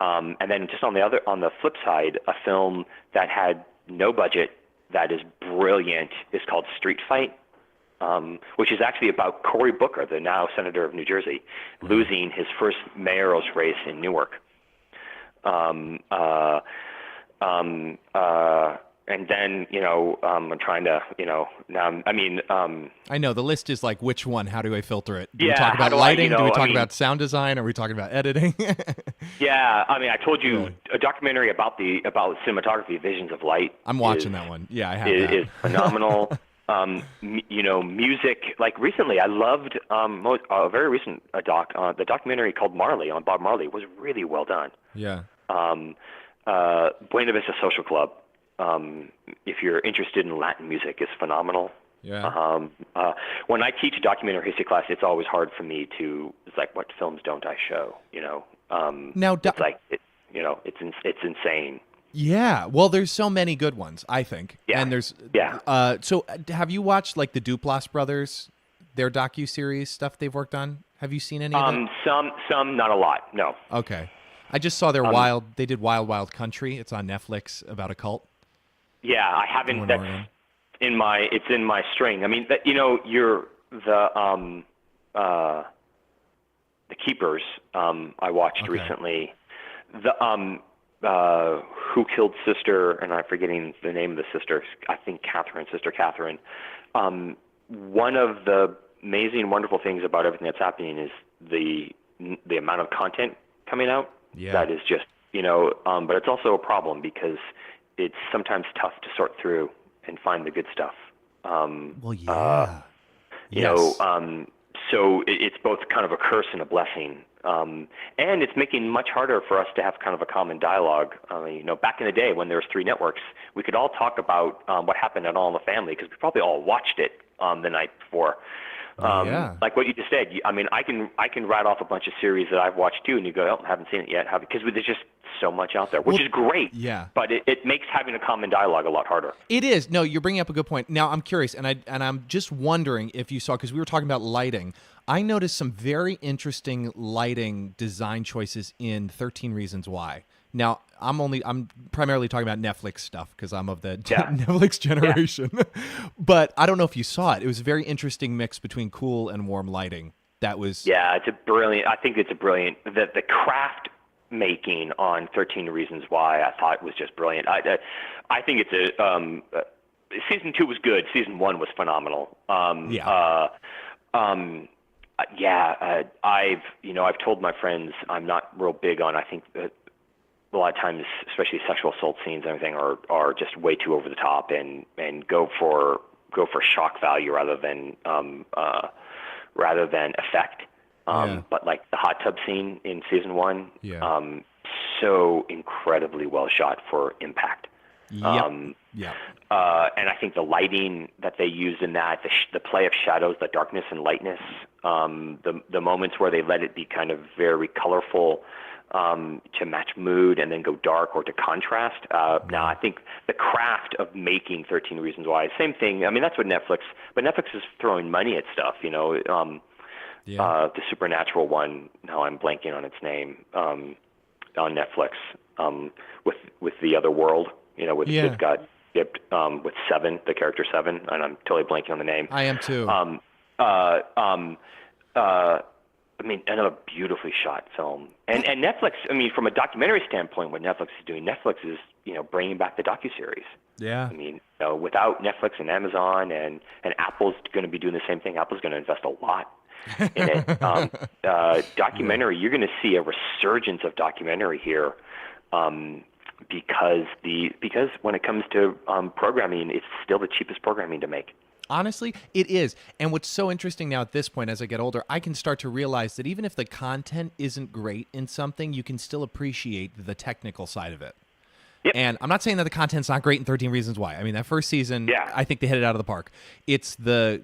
And then just on the flip side, a film that had no budget that is brilliant is called Street Fight. Which is actually about Cory Booker, the now senator of New Jersey, losing his first mayoral race in Newark. And then, I'm trying to, now, I know the list is like, which one? How do I filter it? Do we Yeah, talk how about do lighting? Do we talk about sound design? Are we talking about editing? Yeah, I told you a documentary about cinematography, Visions of Light. I'm watching that one. Yeah, I have that. Is phenomenal. Music. Like recently, I loved a very recent the documentary called Marley on Bob Marley was really well done. Yeah. Buena Vista Social Club. If you're interested in Latin music, is phenomenal. Yeah. When I teach a documentary history class, it's always hard for me to. It's like, what films don't I show? Now, it's like it's insane. Yeah, well, there's so many good ones, I think. Yeah. And there's so have you watched like the Duplass brothers, their docu-series stuff they've worked on? Have you seen any of that? Some, not a lot. No. Okay. I just saw their they did Wild Wild Country. It's on Netflix about a cult. Yeah, I haven't. That's it's in my string. I mean, you're the Keepers. I watched recently. The Who Killed Sister, and I'm forgetting the name of the sister. I think Sister Catherine. One of the amazing, wonderful things about everything that's happening is the amount of content coming out. Yeah. That is just, but it's also a problem because it's sometimes tough to sort through and find the good stuff. Well, yeah. So it's both kind of a curse and a blessing. And it's making it much harder for us to have kind of a common dialogue. Back in the day when there was 3 networks, we could all talk about what happened at All in the Family because we probably all watched it the night before. Like what you just said. I can write off a bunch of series that I've watched too, and you go, oh, I haven't seen it yet, because there's just so much out there, which is great. Yeah. But it makes having a common dialogue a lot harder. It is. No, you're bringing up a good point. Now I'm curious, and I'm just wondering if you saw, because we were talking about lighting. I noticed some very interesting lighting design choices in 13 Reasons Why. Now, I'm primarily talking about Netflix stuff because I'm of the Netflix generation. Yeah. But I don't know if you saw it. It was a very interesting mix between cool and warm lighting. That was I think it's a brilliant the craft making on 13 Reasons Why I thought was just brilliant. I think it's season 2 was good. Season 1 was phenomenal. I've told my friends I'm not real big on. I think that a lot of times, especially sexual assault scenes and everything, are just way too over the top and go for shock value rather than effect. But like the hot tub scene in season 1, so incredibly well shot for impact. And I think the lighting that they use in that, the play of shadows, the darkness and lightness, the moments where they let it be kind of very colorful to match mood and then go dark or to contrast. Now, I think the craft of making 13 Reasons Why, same thing. I mean, that's what but Netflix is throwing money at stuff, the supernatural one. Now I'm blanking on its name. On Netflix, with the other world. With it's got with Seven, the character Seven, and I'm totally blanking on the name. I am too. Another beautifully shot film. And Netflix, from a documentary standpoint, what Netflix is doing, Netflix is, bringing back the docuseries. Yeah. Without Netflix and Amazon and Apple's going to be doing the same thing. Apple's going to invest a lot in it. Documentary, you're going to see a resurgence of documentary here, because when it comes to programming, it's still the cheapest programming to make. Honestly, it is. And what's so interesting now at this point, as I get older, I can start to realize that even if the content isn't great in something, you can still appreciate the technical side of it. Yep. And I'm not saying that the content's not great in 13 Reasons Why. That first season, I think they hit it out of the park. It's the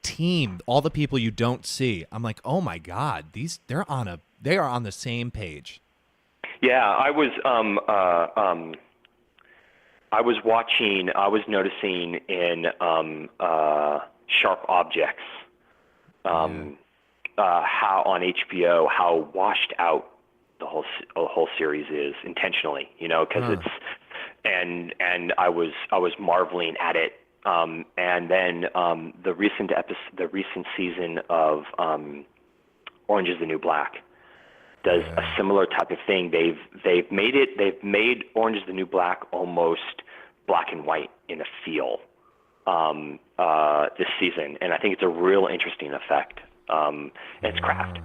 team, all the people you don't see. I'm like, oh my God, they are on the same page. Yeah, I was noticing in Sharp Objects how on HBO how washed out the whole series is intentionally, because it's and I was marveling at it, and then the recent season of Orange is the New Black does a similar type of thing. They've made Orange is the New Black almost black and white in a feel this season, and I think it's a real interesting effect. And it's craft.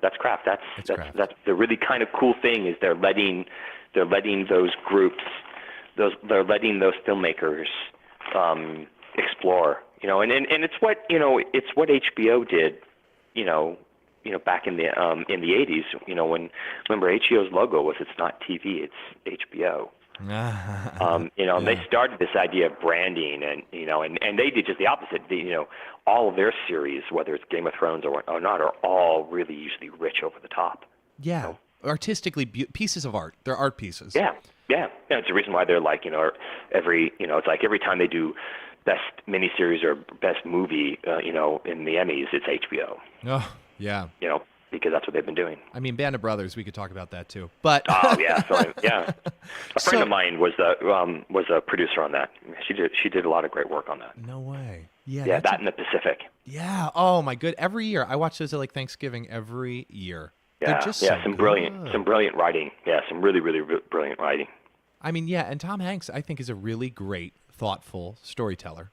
That's craft. That's the really kind of cool thing is they're letting those groups, they're letting those filmmakers explore. And it's what HBO did. Back in the 80s, when remember HBO's logo was it's not TV, it's HBO. They started this idea of branding, and they did just the opposite. All of their series, whether it's Game of Thrones or not, are all really usually rich over the top. Yeah, artistically pieces of art. They're art pieces. Yeah. It's the reason why they're like it's like every time they do best miniseries or best movie, in the Emmys, it's HBO. Oh. Yeah. Because that's what they've been doing. Band of Brothers, we could talk about that too. But yeah. A friend of mine was a producer on that. She did a lot of great work on that. No way. Yeah. Yeah, that in the Pacific. Yeah. Oh my good. Every year I watch those at Thanksgiving every year. Yeah. They're just so some brilliant writing. Yeah, some really, really brilliant writing. And Tom Hanks I think is a really great, thoughtful storyteller.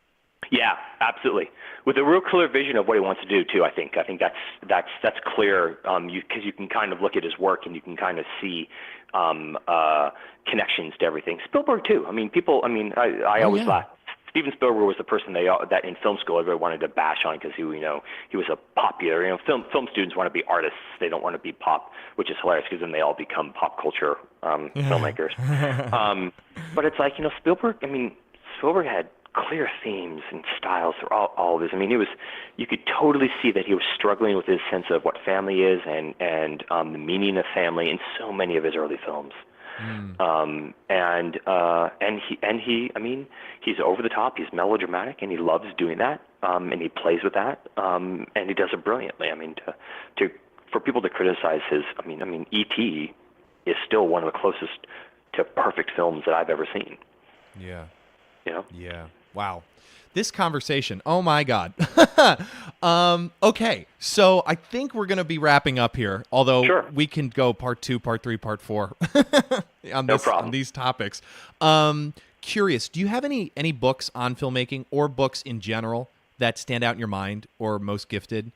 Yeah, absolutely. With a real clear vision of what he wants to do too. I think that's clear. Because you can kind of look at his work and you can kind of see connections to everything. Spielberg too. I always laugh. Steven Spielberg was the person that in film school everybody wanted to bash on because he was a popular. Film students want to be artists. They don't want to be pop, which is hilarious because then they all become pop culture filmmakers. But it's like Spielberg. Spielberg had clear themes and styles for all of this. You could totally see that he was struggling with his sense of what family is and the meaning of family in so many of his early films. He's over the top, he's melodramatic, and he loves doing that, and he plays with that, and he does it brilliantly. For people to criticize his, E.T. is still one of the closest to perfect films that I've ever seen. Yeah. Yeah. Wow. This conversation, oh my God. Okay, so I think we're going to be wrapping up here, although we can go part 2, part 3, part 4 on these topics. Curious, do you have any books on filmmaking or books in general that stand out in your mind or most gifted?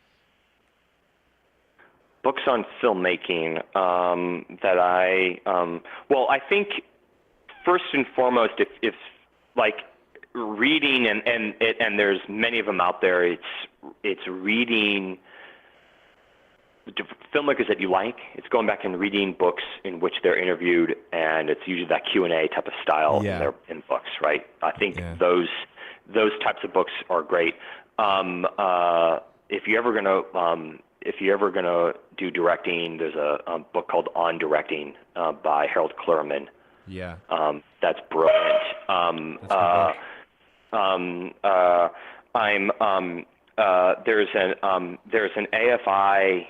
Books on filmmaking that I think first and foremost, if reading and there's many of them out there. It's reading filmmakers that you like. It's going back and reading books in which they're interviewed, and it's usually that Q&A type of style in books, right? I think those types of books are great. If you're ever gonna do directing, there's a book called On Directing by Harold Clurman. Yeah. That's brilliant. there's an AFI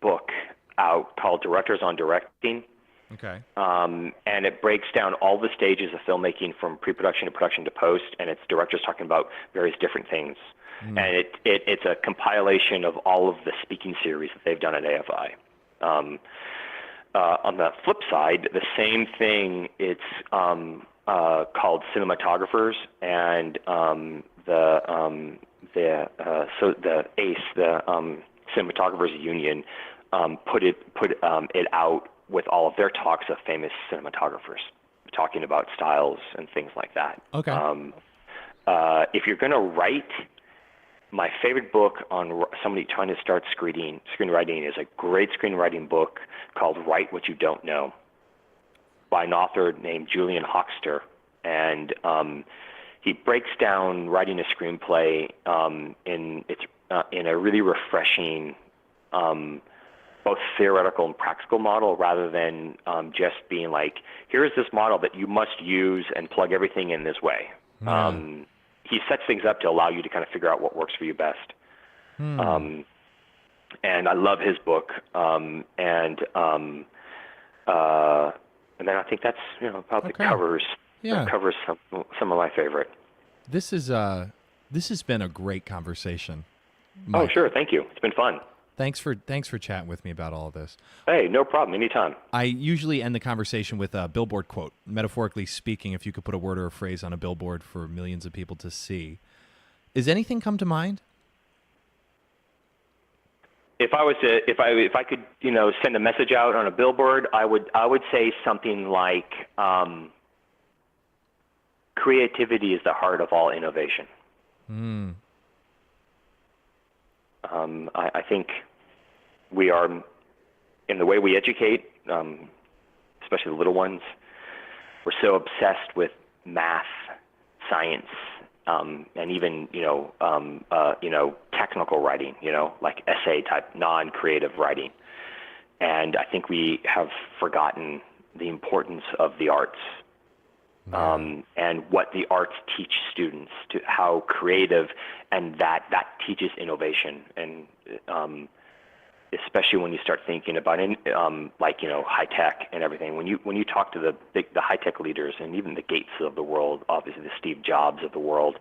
book out called Directors on Directing. Okay. And it breaks down all the stages of filmmaking from pre-production to production to post, and it's directors talking about various different things. And it's a compilation of all of the speaking series that they've done at AFI. On the flip side, the same thing, it's called Cinematographers, and the ACE, the Cinematographers Union, put it out with all of their talks of famous cinematographers, talking about styles and things like that. Okay. If you're going to write, my favorite book on somebody trying to start screenwriting is a great screenwriting book called Write What You Don't Know by an author named Julian Hochster. And he breaks down writing a screenplay in a really refreshing both theoretical and practical model, rather than just being like, here's this model that you must use and plug everything in this way. He sets things up to allow you to kind of figure out what works for you best. And I love his book. And then I think that's, probably covers some of my favorite. This has been a great conversation, Oh, Mike. sure. Thank you. It's been fun. Thanks for chatting with me about all of this. Hey, no problem. Anytime. I usually end the conversation with a billboard quote. Metaphorically speaking, if you could put a word or a phrase on a billboard for millions of people to see, is anything come to mind? If I could, send a message out on a billboard, I would say something like, creativity is the heart of all innovation. I think we are, in the way we educate, especially the little ones, we're so obsessed with math, science, and even technical writing, like essay type non-creative writing. And I think we have forgotten the importance of the arts. And what the arts teach students, to how creative, and that teaches innovation, and especially when you start thinking about high tech and everything. When you talk to the high tech leaders, and even the Gates of the world, obviously the Steve Jobs of the world,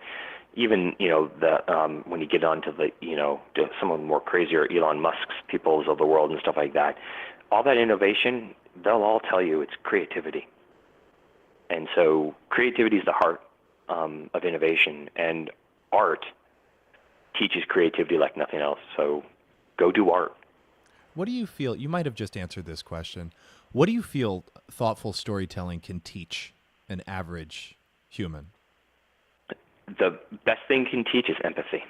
even when you get onto to some of the more crazier Elon Musk's peoples of the world and stuff like that, all that innovation, they'll all tell you it's creativity. And so creativity is the heart of innovation, and art teaches creativity like nothing else. So go do art. What do you feel? You might have just answered this question. What do you feel thoughtful storytelling can teach an average human? The best thing can teach is empathy.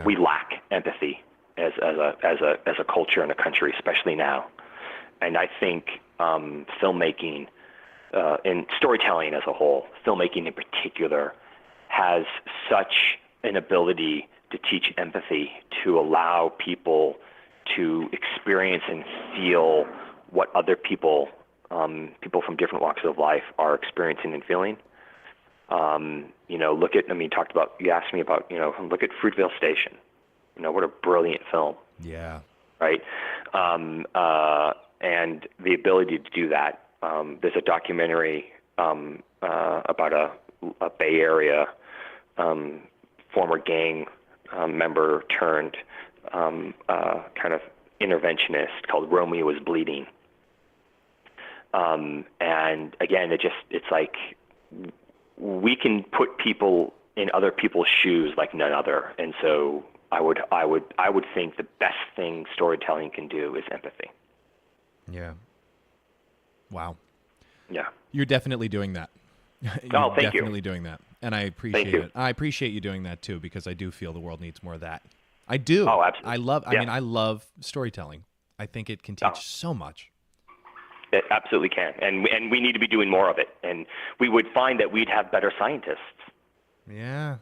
We lack empathy as a culture and a country, especially now. And I think filmmaking and storytelling as a whole, filmmaking in particular, has such an ability to teach empathy, to allow people to experience and feel what other people from different walks of life are experiencing and feeling. You asked me about, look at Fruitvale Station. What a brilliant film. Yeah. Right? And the ability to do that. There's a documentary about a Bay Area former gang member turned kind of interventionist called Romeo Was Bleeding. And again, it's like we can put people in other people's shoes like none other. And so I would think the best thing storytelling can do is empathy. Yeah. Wow. Yeah. You're definitely doing that. Thank you. Definitely doing that. And I appreciate it. I appreciate you doing that too, because I do feel the world needs more of that. I do. Oh, absolutely. I love storytelling. I think it can teach so much. It absolutely can. And we need to be doing more of it. And we would find that we'd have better scientists. Yeah.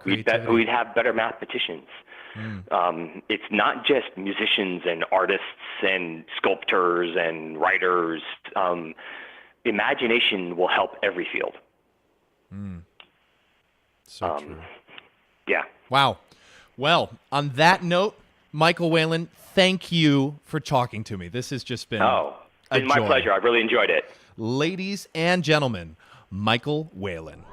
We'd have better mathematicians. It's not just musicians and artists and sculptors and writers. Imagination will help every field. So true. Yeah. Wow. Well, on that note, Michael Whalen, thank you for talking to me. This has just been Oh, a it's my joy. pleasure. I've really enjoyed it. Ladies and gentlemen, Michael Whalen.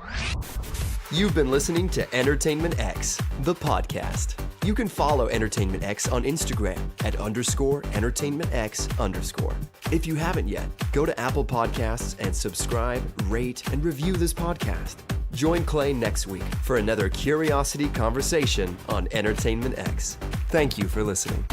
You've been listening to Entertainment X, the podcast. You can follow Entertainment X on Instagram at _EntertainmentX_. If you haven't yet, go to Apple Podcasts and subscribe, rate, and review this podcast. Join Clay next week for another curiosity conversation on Entertainment X. Thank you for listening.